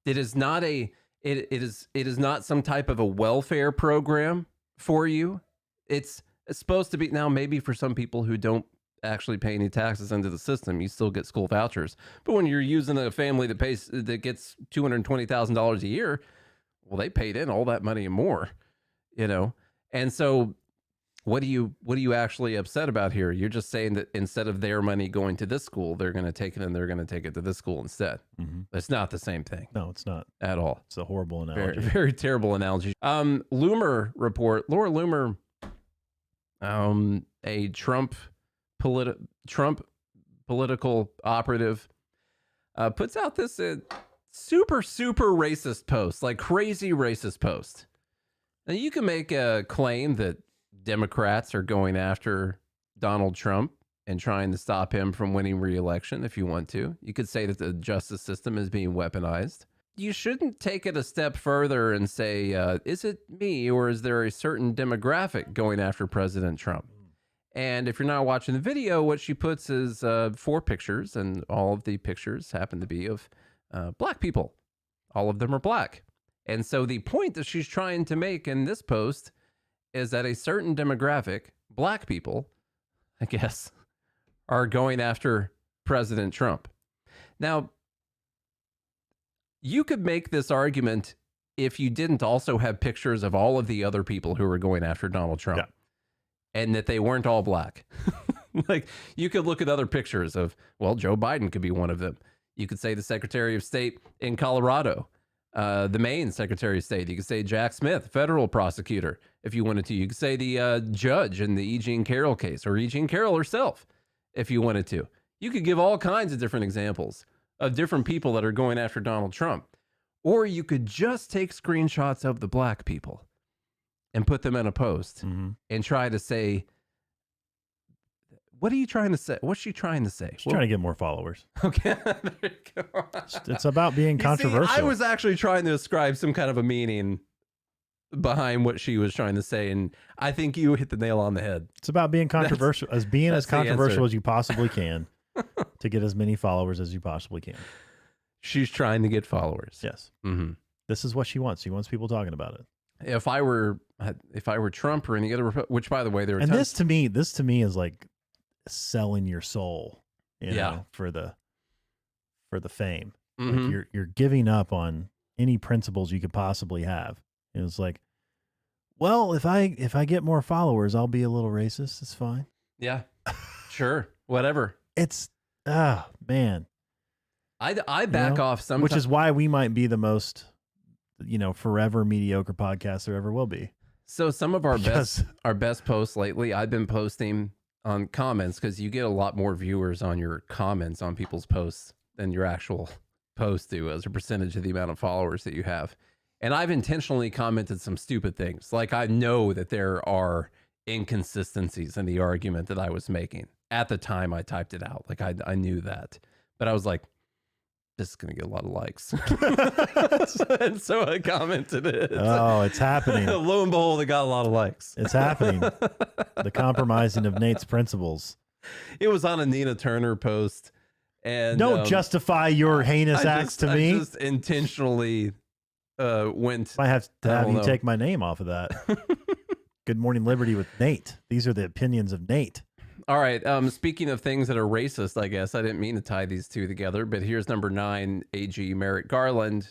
It is not it is not some type of a welfare program for you. It's supposed to be, now maybe for some people who don't actually pay any taxes into the system, you still get school vouchers. But when you're using a family that gets $220,000 a year, well, they paid in all that money and more, And so what are you actually upset about here? You're just saying that instead of their money going to this school, they're going to take it and they're going to take it to this school instead. It's not the same thing. No, it's not at all. It's a horrible analogy. Very, very terrible analogy. Loomer report. Lara Loomer, a Trump political operative, puts out this super racist post, like crazy racist post. Now you can make a claim that Democrats are going after Donald Trump and trying to stop him from winning re-election if you want to. You could say that the justice system is being weaponized. You shouldn't take it a step further and say, is it me or is there a certain demographic going after President Trump? And if you're not watching the video, what she puts is 4 pictures, and all of the pictures happen to be of black people. All of them are black. And so the point that she's trying to make in this post is that a certain demographic, black people, I guess, are going after President Trump. Now, you could make this argument if you didn't also have pictures of all of the other people who were going after Donald Trump. Yeah. And that they weren't all black. Like, you could look at other pictures of, well, Joe Biden could be one of them. You could say the Secretary of State in Colorado, the Maine Secretary of State. You could say Jack Smith, federal prosecutor, if you wanted to. You could say the judge in the E. Jean Carroll case, or E. Jean Carroll herself, if you wanted to. You could give all kinds of different examples of different people that are going after Donald Trump. Or you could just take screenshots of the black people and put them in a post and try to say, what are you trying to say? What's she trying to say? She's trying to get more followers. Okay. There you go. It's about being controversial. See, I was actually trying to ascribe some kind of a meaning behind what she was trying to say, and I think you hit the nail on the head. It's about being controversial, as controversial as you possibly can to get as many followers as you possibly can. She's trying to get followers. Yes. This is what she wants. She wants people talking about it. If I were Trump or any other, which by the way, there were this to me is like selling your soul, you know, for the fame. Like you're giving up on any principles you could possibly have. And it's like, well, if I get more followers, I'll be a little racist. It's fine. Yeah, sure, whatever. It's man. I back off sometimes, which is why we might be the most, forever mediocre podcast there ever will be. So some of our best posts lately, I've been posting on comments, because you get a lot more viewers on your comments on people's posts than your actual posts do as a percentage of the amount of followers that you have. And I've intentionally commented some stupid things. Like, I know that there are inconsistencies in the argument that I was making. At the time I typed it out. Like I knew that. But I was like, this is going to get a lot of likes. And so I commented it. Oh, it's happening. Lo and behold, it got a lot of likes. It's happening. The compromising of Nate's principles. It was on a Nina Turner post. And don't justify your heinous acts to me. I just intentionally went. I have to have you take my name off of that. Good Morning Liberty with Nate. These are the opinions of Nate. All right. Speaking of things that are racist, I guess I didn't mean to tie these two together, but here's number 9, AG Merrick Garland,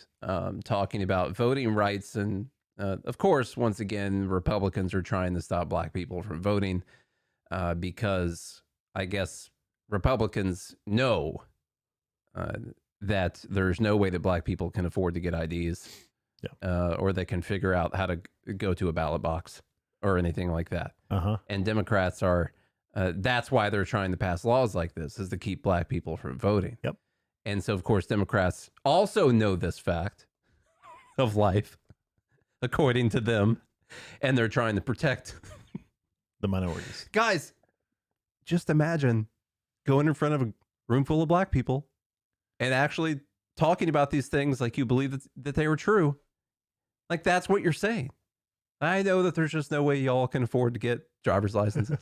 talking about voting rights. And of course, once again, Republicans are trying to stop black people from voting because I guess Republicans know that there's no way that black people can afford to get IDs or they can figure out how to go to a ballot box or anything like that. And Democrats are, that's why they're trying to pass laws like this, is to keep black people from voting. And so, of course, Democrats also know this fact of life, according to them, and they're trying to protect the minorities. Guys, just imagine going in front of a room full of black people and actually talking about these things like you believe that they were true. Like, that's what you're saying. I know that there's just no way y'all can afford to get driver's licenses.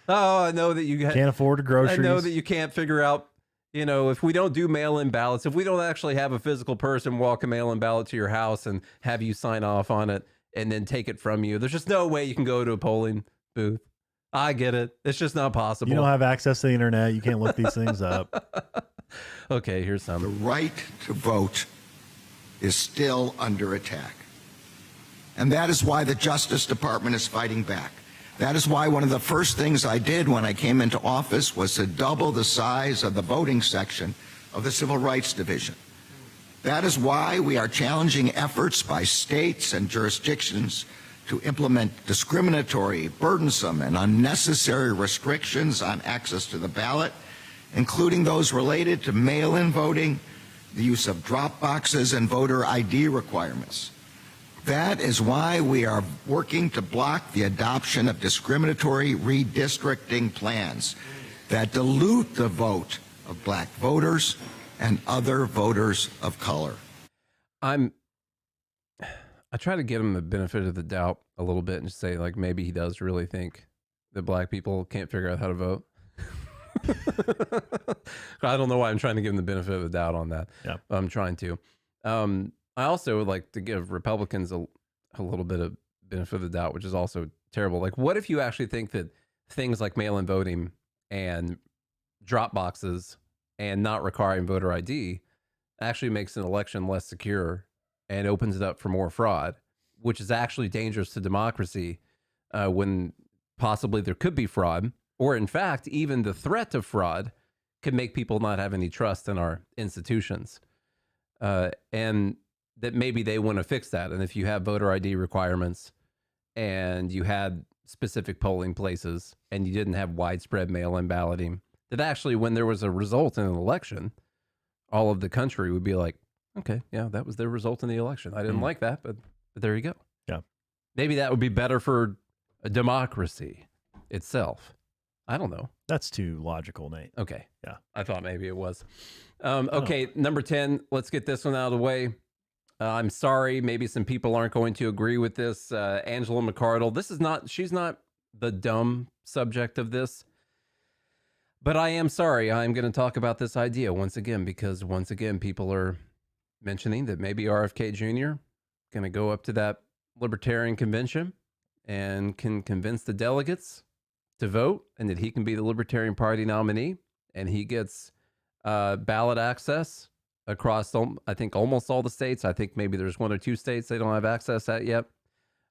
Oh, I know that you can't afford the groceries. I know that you can't figure out, you know, if we don't do mail-in ballots, if we don't actually have a physical person walk a mail-in ballot to your house and have you sign off on it and then take it from you, there's just no way you can go to a polling booth. I get it. It's just not possible. You don't have access to the internet. You can't look these things up. Okay, here's some. The right to vote is still under attack. And that is why the Justice Department is fighting back. That is why one of the first things I did when I came into office was to double the size of the voting section of the Civil Rights Division. That is why we are challenging efforts by states and jurisdictions to implement discriminatory, burdensome, and unnecessary restrictions on access to the ballot, including those related to mail-in voting, the use of drop boxes, and voter ID requirements. That is why we are working to block the adoption of discriminatory redistricting plans that dilute the vote of black voters and other voters of color. I try to get him the benefit of the doubt a little bit and just say, like, maybe he does really think that black people can't figure out how to vote. I don't know why I'm trying to give him the benefit of the doubt on that. I'm trying to. I also would like to give Republicans a little bit of benefit of the doubt, which is also terrible. Like, what if you actually think that things like mail-in voting and drop boxes and not requiring voter ID actually makes an election less secure and opens it up for more fraud, which is actually dangerous to democracy when possibly there could be fraud, or in fact, even the threat of fraud could make people not have any trust in our institutions. And that maybe they want to fix that. And if you have voter ID requirements and you had specific polling places and you didn't have widespread mail-in balloting, that actually when there was a result in an election, all of the country would be like, okay, yeah, that was the result in the election. I didn't like that, but there you go. Yeah. Maybe that would be better for a democracy itself. I don't know. That's too logical, Nate. Okay. Yeah. I thought maybe it was. Okay, number 10, let's get this one out of the way. I'm sorry, maybe some people aren't going to agree with this. Angela McArdle, she's not the dumb subject of this, but I am sorry. I'm going to talk about this idea once again, because once again, people are mentioning that maybe RFK Jr. going to go up to that Libertarian convention and can convince the delegates to vote and that he can be the Libertarian Party nominee, and he gets ballot access across, I think, almost all the states. I think maybe there's 1 or 2 states they don't have access at yet.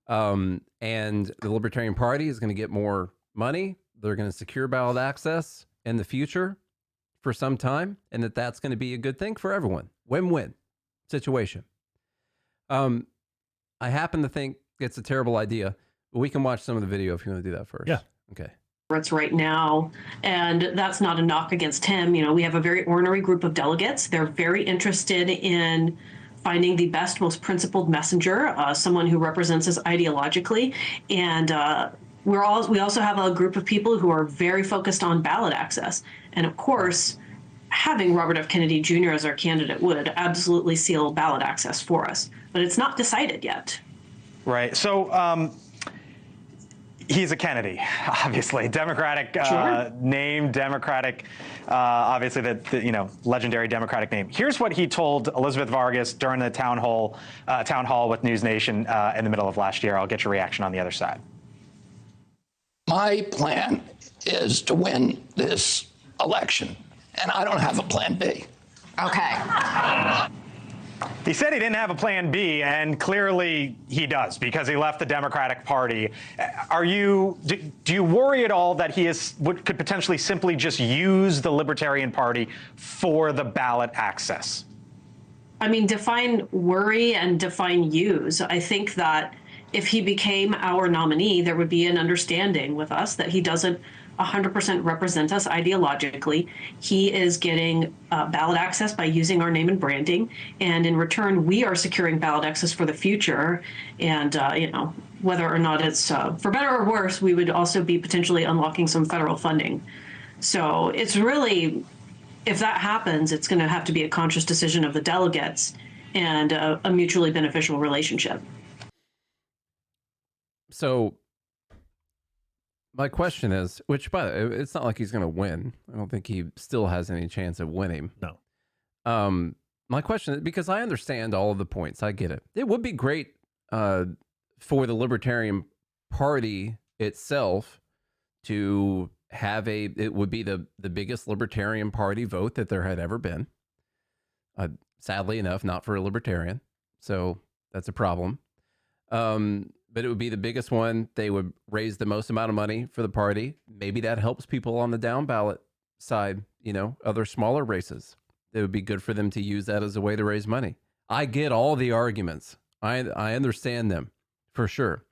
And the Libertarian Party is going to get more money. They're going to secure ballot access in the future for some time, and that's going to be a good thing for everyone. Win-win situation. I happen to think it's a terrible idea, but we can watch some of the video if you want to do that first. Yeah. Okay. Right now, and that's not a knock against him. You know, we have a very ornery group of delegates. They're very interested in finding the best, most principled messenger, someone who represents us ideologically, and we also have a group of people who are very focused on ballot access. And of course, having Robert F. Kennedy Jr. as our candidate would absolutely seal ballot access for us. But it's not decided yet. Right. So he's a Kennedy, obviously. Democratic name, Democratic, obviously the legendary Democratic name. Here's what he told Elizabeth Vargas during the town hall with News Nation in the middle of last year. I'll get your reaction on the other side. My plan is to win this election, and I don't have a plan B. Okay. He said he didn't have a plan B, and clearly he does, because he left the Democratic Party. Do you worry at all that he could potentially simply just use the Libertarian Party for the ballot access? I mean, define worry and define use. I think that if he became our nominee, there would be an understanding with us that he doesn't 100% represent us ideologically. He is getting ballot access by using our name and branding. And in return, we are securing ballot access for the future. And, whether or not it's for better or worse, we would also be potentially unlocking some federal funding. So it's really, if that happens, it's going to have to be a conscious decision of the delegates and a mutually beneficial relationship. So my question is, which, by the way, it's not like he's going to win. I don't think he still has any chance of winning. No. My question is, because I understand all of the points. I get it. It would be great for the Libertarian Party itself to have it would be the biggest Libertarian Party vote that there had ever been. Sadly enough, not for a Libertarian. So that's a problem. But it would be the biggest one. They would raise the most amount of money for the party. Maybe that helps people on the down ballot side, other smaller races. It would be good for them to use that as a way to raise money. I get all the arguments. I understand them for sure.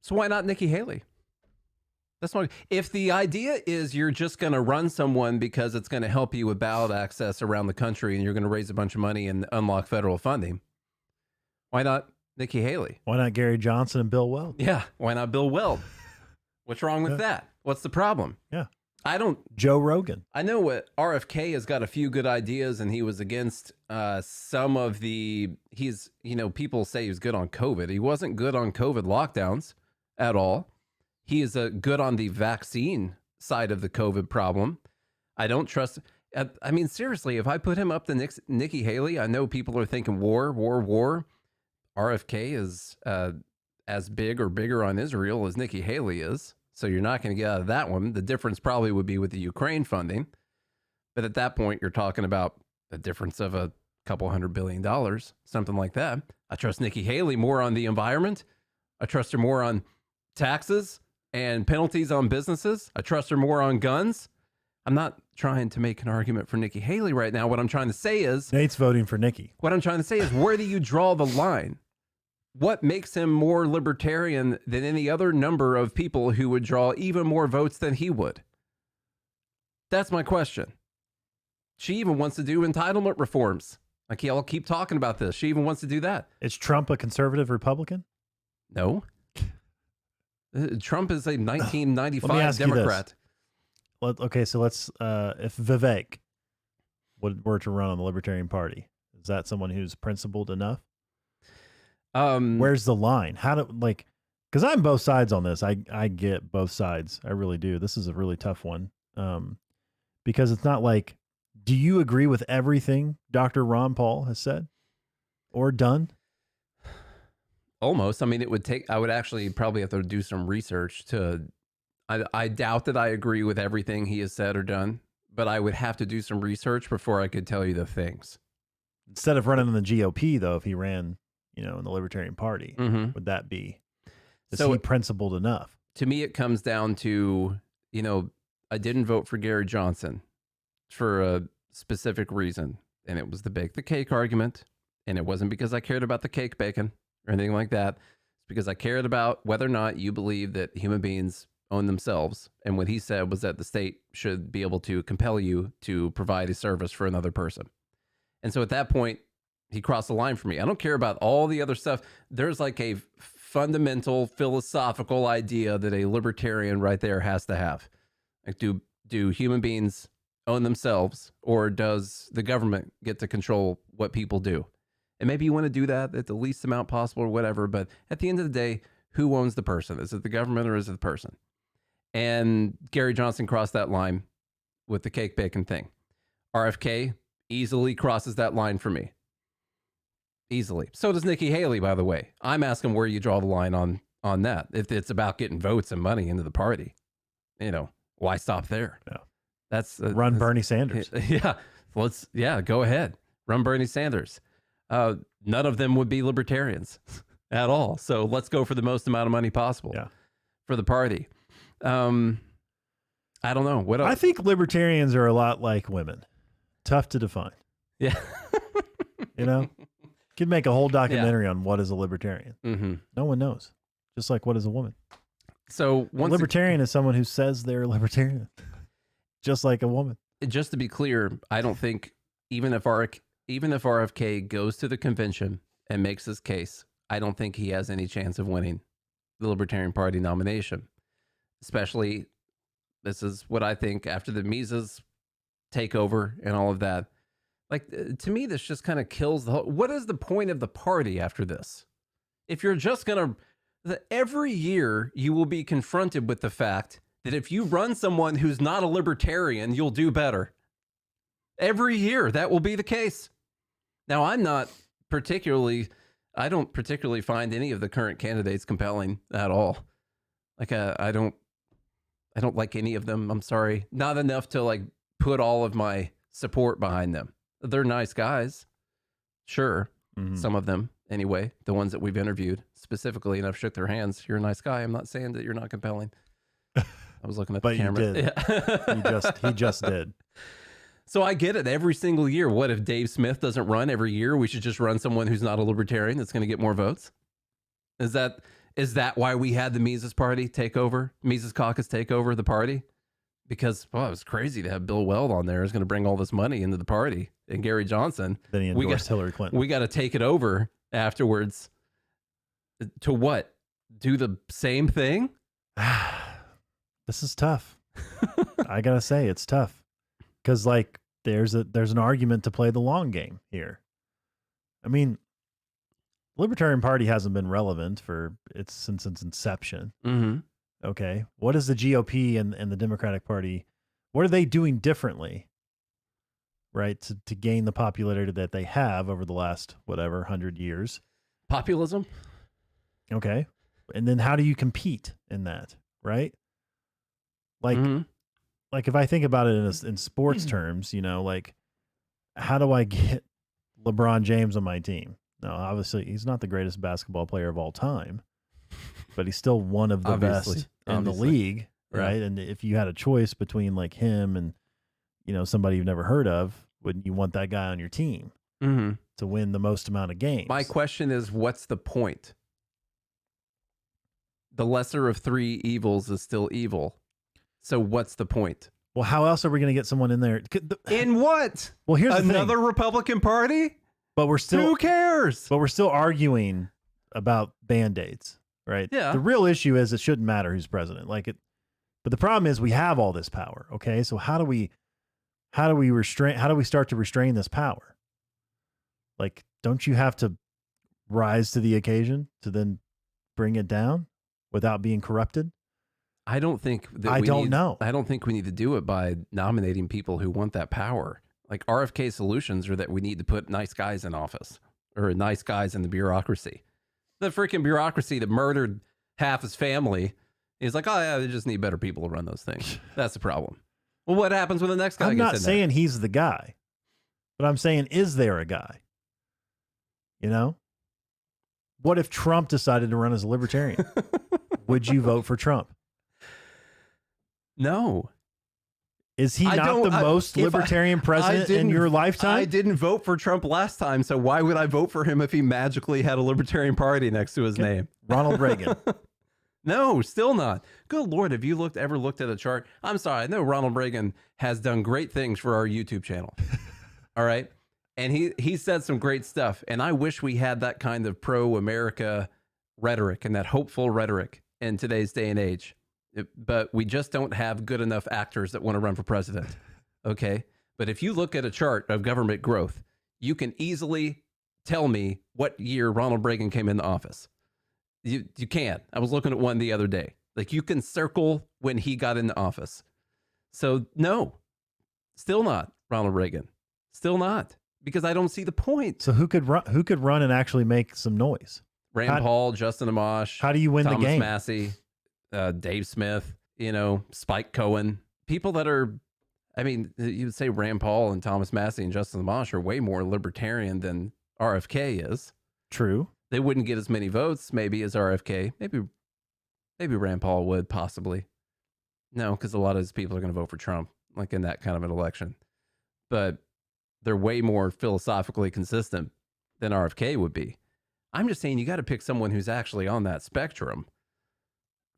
So why not Nikki Haley? That's why. If the idea is you're just going to run someone because it's going to help you with ballot access around the country and you're going to raise a bunch of money and unlock federal funding, why not Nikki Haley? Why not Gary Johnson and Bill Weld? Yeah. Why not Bill Weld? What's wrong with that? What's the problem? Yeah. Joe Rogan. I know what RFK has got a few good ideas, and he was against some of people say he was good on COVID. He wasn't good on COVID lockdowns at all. He is good on the vaccine side of the COVID problem. I don't trust. I mean, seriously, if I put him up to Nikki Haley, I know people are thinking war. RFK is as big or bigger on Israel as Nikki Haley is. So you're not going to get out of that one. The difference probably would be with the Ukraine funding. But at that point, you're talking about a difference of a couple $100 billion, something like that. I trust Nikki Haley more on the environment. I trust her more on taxes and penalties on businesses. I trust her more on guns. I'm not trying to make an argument for Nikki Haley right now. What I'm trying to say is... Nate's voting for Nikki. What I'm trying to say is, where do you draw the line? What makes him more libertarian than any other number of people who would draw even more votes than he would? That's my question. She even wants to do entitlement reforms. Like, I'll keep talking about this. She even wants to do that. Is Trump a conservative Republican? No. Trump is a 1995 Democrat. Okay, so let's, if Vivek were to run on the Libertarian Party, is that someone who's principled enough? Where's the line? Because I'm both sides on this. I get both sides. I really do. This is a really tough one. Because it's not like, do you agree with everything Dr. Ron Paul has said or done? Almost. I mean, I would actually probably have to do some research I doubt that I agree with everything he has said or done, but I would have to do some research before I could tell you the things. Instead of running in the GOP, though, if he ran, in the Libertarian Party, would that be? Is he principled enough? To me, it comes down to, I didn't vote for Gary Johnson for a specific reason, and it was the bake the cake argument, and it wasn't because I cared about the cake bacon or anything like that. It's because I cared about whether or not you believe that human beings own themselves, and what he said was that the state should be able to compel you to provide a service for another person. And so at that point, he crossed the line for me. I don't care about all the other stuff. There's like a fundamental philosophical idea that a libertarian right there has to have. Like, do human beings own themselves, or does the government get to control what people do? And maybe you want to do that at the least amount possible or whatever, but at the end of the day, who owns the person? Is it the government or is it the person? And Gary Johnson crossed that line with the cake bacon thing. RFK easily crosses that line for me. Easily. So does Nikki Haley, by the way. I'm asking where you draw the line on that. If it's about getting votes and money into the party, why stop there? Yeah. That's run Bernie Sanders. Yeah. Go ahead. Run Bernie Sanders. None of them would be libertarians at all. So let's go for the most amount of money possible for the party. I don't know. What else? I think libertarians are a lot like women. Tough to define. Yeah. Could make a whole documentary on what is a libertarian. Mm-hmm. No one knows. Just like what is a woman. So a libertarian is someone who says they're a libertarian. Just like a woman. Just to be clear, I don't think even if RFK goes to the convention and makes his case, I don't think he has any chance of winning the Libertarian Party nomination. Especially, this is what I think after the Mises takeover and all of that. Like, to me, this just kind of kills the whole... What is the point of the party after this? If you're just going to... Every year, you will be confronted with the fact that if you run someone who's not a libertarian, you'll do better. Every year, that will be the case. Now, I don't particularly find any of the current candidates compelling at all. Like, I don't like any of them. I'm sorry. Not enough to, like, put all of my support behind them. They're nice guys. Sure. Mm-hmm. Some of them, anyway, the ones that we've interviewed specifically, and I've shook their hands. You're a nice guy. I'm not saying that you're not compelling. I was looking at the camera. You did. Yeah. he just did. So I get it. Every single year, what if Dave Smith doesn't run every year? We should just run someone who's not a libertarian that's going to get more votes. Is that why we had the Mises Party take over, Mises Caucus take over the party? Because, it was crazy to have Bill Weld on there. Is going to bring all this money into the party, and Gary Johnson. Then he endorsed Hillary Clinton. We got to take it over afterwards. To what? Do the same thing? This is tough. I gotta say, it's tough because there's an argument to play the long game here. I mean, Libertarian Party hasn't been relevant since its inception. Mm-hmm. Okay, what is the GOP and the Democratic Party? What are they doing differently, right, to gain the popularity that they have over the last 100 years? Populism. Okay, and then how do you compete in that, right? Like if I think about it in sports terms, how do I get LeBron James on my team? No, obviously he's not the greatest basketball player of all time, but he's still one of the best in the league, right? Yeah. And if you had a choice between like him and somebody you've never heard of, wouldn't you want that guy on your team to win the most amount of games? My question is, what's the point? The lesser of three evils is still evil. So what's the point? Well, how else are we going to get someone in there? In what? Well, here's another Republican Party. But we're still... Who cares? But we're still arguing about Band-Aids, right? Yeah. The real issue is it shouldn't matter who's president. But the problem is we have all this power. Okay, so how do we start to restrain this power? Like, don't you have to rise to the occasion to then bring it down without being corrupted? I don't think that I don't think we need to do it by nominating people who want that power. Like RFK solutions are that we need to put nice guys in office or nice guys in the bureaucracy. The freaking bureaucracy that murdered half his family is like, oh yeah, they just need better people to run those things. That's the problem. Well, what happens when the next guy gets in there? I'm not saying he's the guy, but I'm saying, is there a guy? What if Trump decided to run as a libertarian? Would you vote for Trump? No. Is he not the most libertarian president in your lifetime? I didn't vote for Trump last time, so why would I vote for him if he magically had a Libertarian Party next to his name? Ronald Reagan. No, still not. Good Lord, have you ever looked at a chart? I'm sorry, I know Ronald Reagan has done great things for our YouTube channel. All right? And he said some great stuff, and I wish we had that kind of pro-America rhetoric and that hopeful rhetoric in today's day and age. But we just don't have good enough actors that want to run for president. Okay. But if you look at a chart of government growth, you can easily tell me what year Ronald Reagan came into office. You can. I was looking at one the other day. Like, you can circle when he got into office. So no, still not Ronald Reagan. Still not, because I don't see the point. So who could run and actually make some noise? Rand Paul, Justin Amash. How do you win Thomas the game? Massey, Dave Smith, Spike Cohen. People that are, I mean, you would say Rand Paul and Thomas Massey and Justin Amash are way more libertarian than RFK is. True. They wouldn't get as many votes maybe as RFK. Maybe Rand Paul would, possibly. No, because a lot of those people are going to vote for Trump, like in that kind of an election. But they're way more philosophically consistent than RFK would be. I'm just saying you got to pick someone who's actually on that spectrum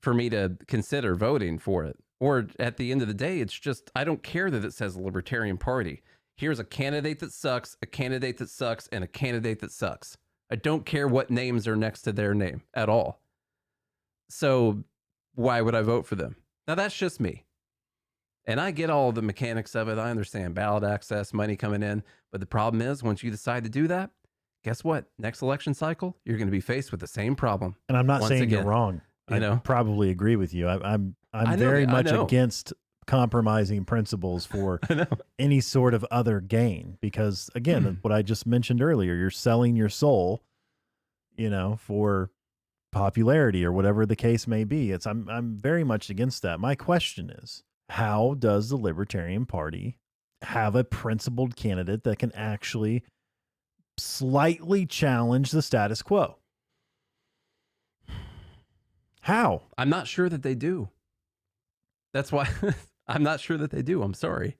for me to consider voting for it. Or at the end of the day, it's just, I don't care that it says Libertarian Party. Here's a candidate that sucks, a candidate that sucks, and a candidate that sucks. I don't care what names are next to their name at all. So why would I vote for them? Now, that's just me. And I get all the mechanics of it. I understand ballot access, money coming in. But the problem is, once you decide to do that, guess what? Next election cycle, you're going to be faced with the same problem. And I'm not saying you're wrong. I probably agree with you. I'm very much against compromising principles for any sort of other gain, because again, what I just mentioned earlier, you're selling your soul, for popularity or whatever the case may be. I'm very much against that. My question is, how does the Libertarian Party have a principled candidate that can actually slightly challenge the status quo? How? I'm not sure that they do. That's why I'm not sure that they do. I'm sorry.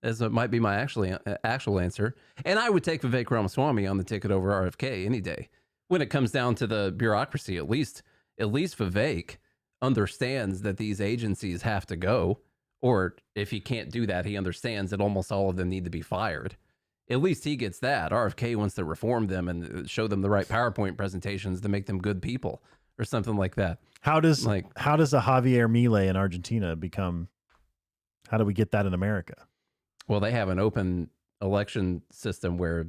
As it might be my actual answer. And I would take Vivek Ramaswamy on the ticket over RFK any day. When it comes down to the bureaucracy, at least Vivek understands that these agencies have to go. Or if he can't do that, he understands that almost all of them need to be fired. At least he gets that. RFK wants to reform them and show them the right PowerPoint presentations to make them good people or something like that. How does a Javier Milei in Argentina how do we get that in America? Well, they have an open election system where,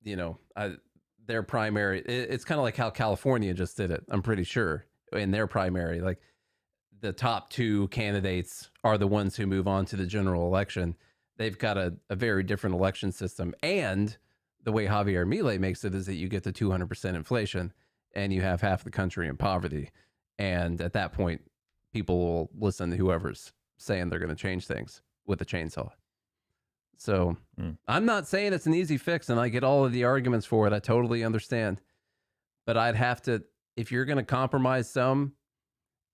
their primary, it's kind of like how California just did it. I'm pretty sure in their primary, like the top two candidates are the ones who move on to the general election. They've got a very different election system. And the way Javier Milei makes it is that you get the 200% inflation and you have half the country in poverty. And at that point, people will listen to whoever's saying they're going to change things with a chainsaw. So I'm not saying it's an easy fix, and I get all of the arguments for it. I totally understand. But I'd have to, if you're going to compromise some,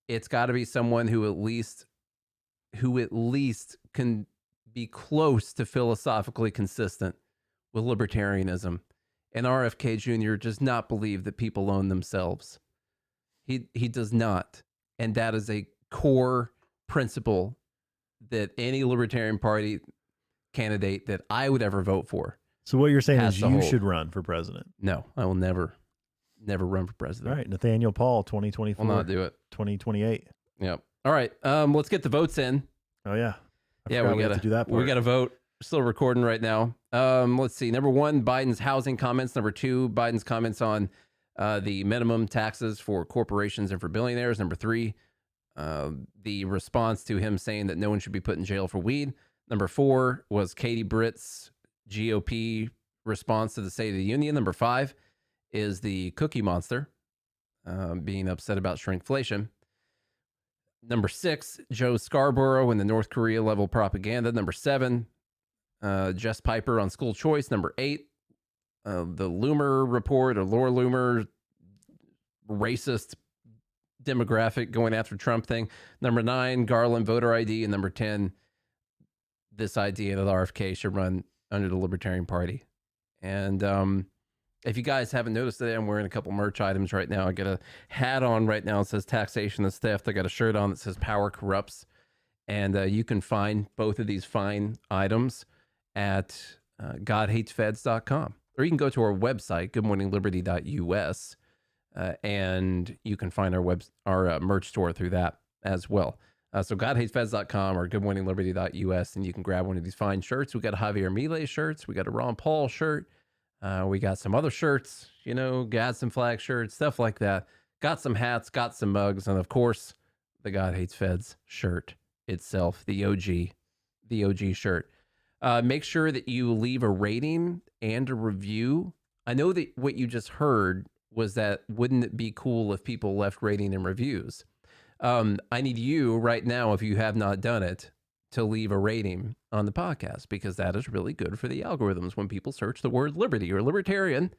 it's got to be someone who at least can be close to philosophically consistent with libertarianism. And RFK Jr. does not believe that people own themselves. He does not. And that is a core principle that any Libertarian Party candidate that I would ever vote for. So what you're saying is you should run for president? No, I will never run for president. All right, Nathaniel Paul, 2024. Will not do it. 2028. Yep. All right, let's get the votes in. Oh, yeah. We got to do that part. We got to vote. Still recording right now. Let's see. Number 1, Biden's housing comments. Number 2, Biden's comments on the minimum taxes for corporations and for billionaires. Number 3, the response to him saying that no one should be put in jail for weed. Number 4 was Katie Britt's GOP response to the State of the Union. Number 5 is the Cookie Monster being upset about shrinkflation. Number 6, Joe Scarborough and the North Korea level propaganda. Number 7, Jess Piper on school choice. Number 8, the Loomer report, or Lara Loomer racist demographic going after Trump thing. Number 9, Garland voter ID. And number 10, this idea that RFK should run under the Libertarian Party. And if you guys haven't noticed today, I'm wearing a couple merch items right now. I got a hat on right now that says taxation is theft. I got a shirt on that says power corrupts. And you can find both of these fine items at godhatesfeds.com. Or you can go to our website, goodmorningliberty.us. and you can find our merch store through that as well. So GodHatesFeds.com or GoodMorningLiberty.us, and you can grab one of these fine shirts. We got a Javier Milei shirts. We got a Ron Paul shirt. We got some other shirts, Gadsden flag shirts, stuff like that. Got some hats, got some mugs, and of course, the God Hates Feds shirt itself, the OG shirt. Make sure that you leave a rating and a review. I know that what you just heard was that wouldn't it be cool if people left rating and reviews? I need you right now, if you have not done it, to leave a rating on the podcast, because that is really good for the algorithms. When people search the word liberty or libertarian,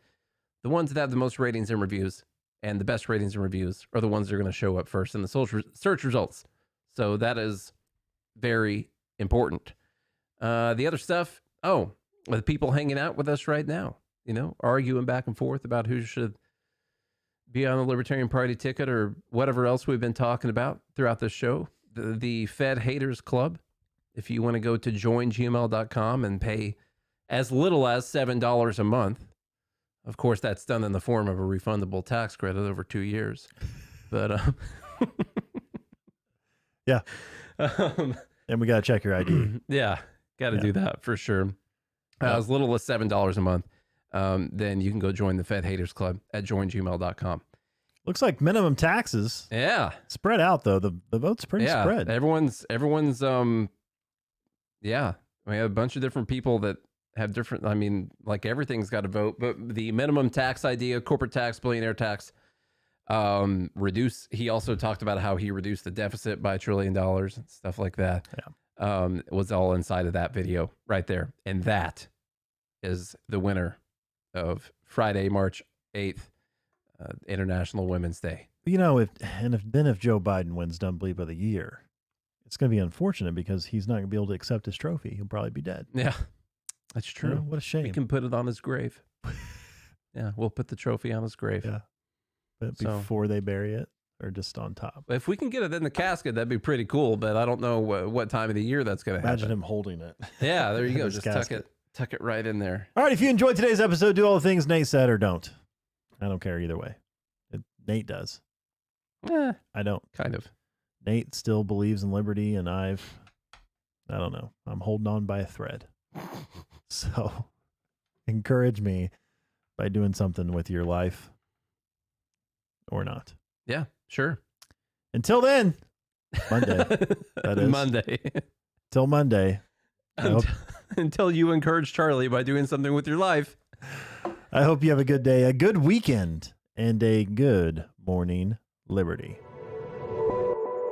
the ones that have the most ratings and reviews and the best ratings and reviews are the ones that are going to show up first in the search results. So that is very important. The other stuff, the people hanging out with us right now, arguing back and forth about who should be on the Libertarian Party ticket or whatever else we've been talking about throughout this show. The Fed Haters Club. If you want to go to joingml.com and pay as little as $7 a month, of course, that's done in the form of a refundable tax credit over 2 years. But yeah, and we got to check your ID. Yeah, got to do that for sure. As little as $7 a month. Then you can go join the Fed Haters Club at joingml.com. Looks like minimum taxes. Yeah. Spread out though. The vote's pretty spread. Everyone's yeah. We have a bunch of different people that have different, everything's got to vote, but the minimum tax idea, corporate tax, billionaire tax, he also talked about how he reduced the deficit by $1 trillion and stuff like that. Yeah. It was all inside of that video right there. And that is the winner of Friday, March 8th, International Women's Day. If Joe Biden wins Dumb Bleep of the Year, it's going to be unfortunate because he's not going to be able to accept his trophy. He'll probably be dead. Yeah, that's true. What a shame. We can put it on his grave. Yeah, we'll put the trophy on his grave. Yeah. But before they bury it, or just on top? If we can get it in the casket, that'd be pretty cool, but I don't know what time of the year that's going to happen. Imagine him holding it. Yeah, there you go. Just tuck it right in there. All right, if you enjoyed today's episode, do all the things Nate said or don't. I don't care either way. Nate does. I don't. Kind of. Nate still believes in liberty, and I don't know. I'm holding on by a thread. So encourage me by doing something with your life or not. Yeah, sure. Until then, Monday. That is. Monday. Till Monday. Until you encourage Charlie by doing something with your life. I hope you have a good day, a good weekend, and a good morning, Liberty.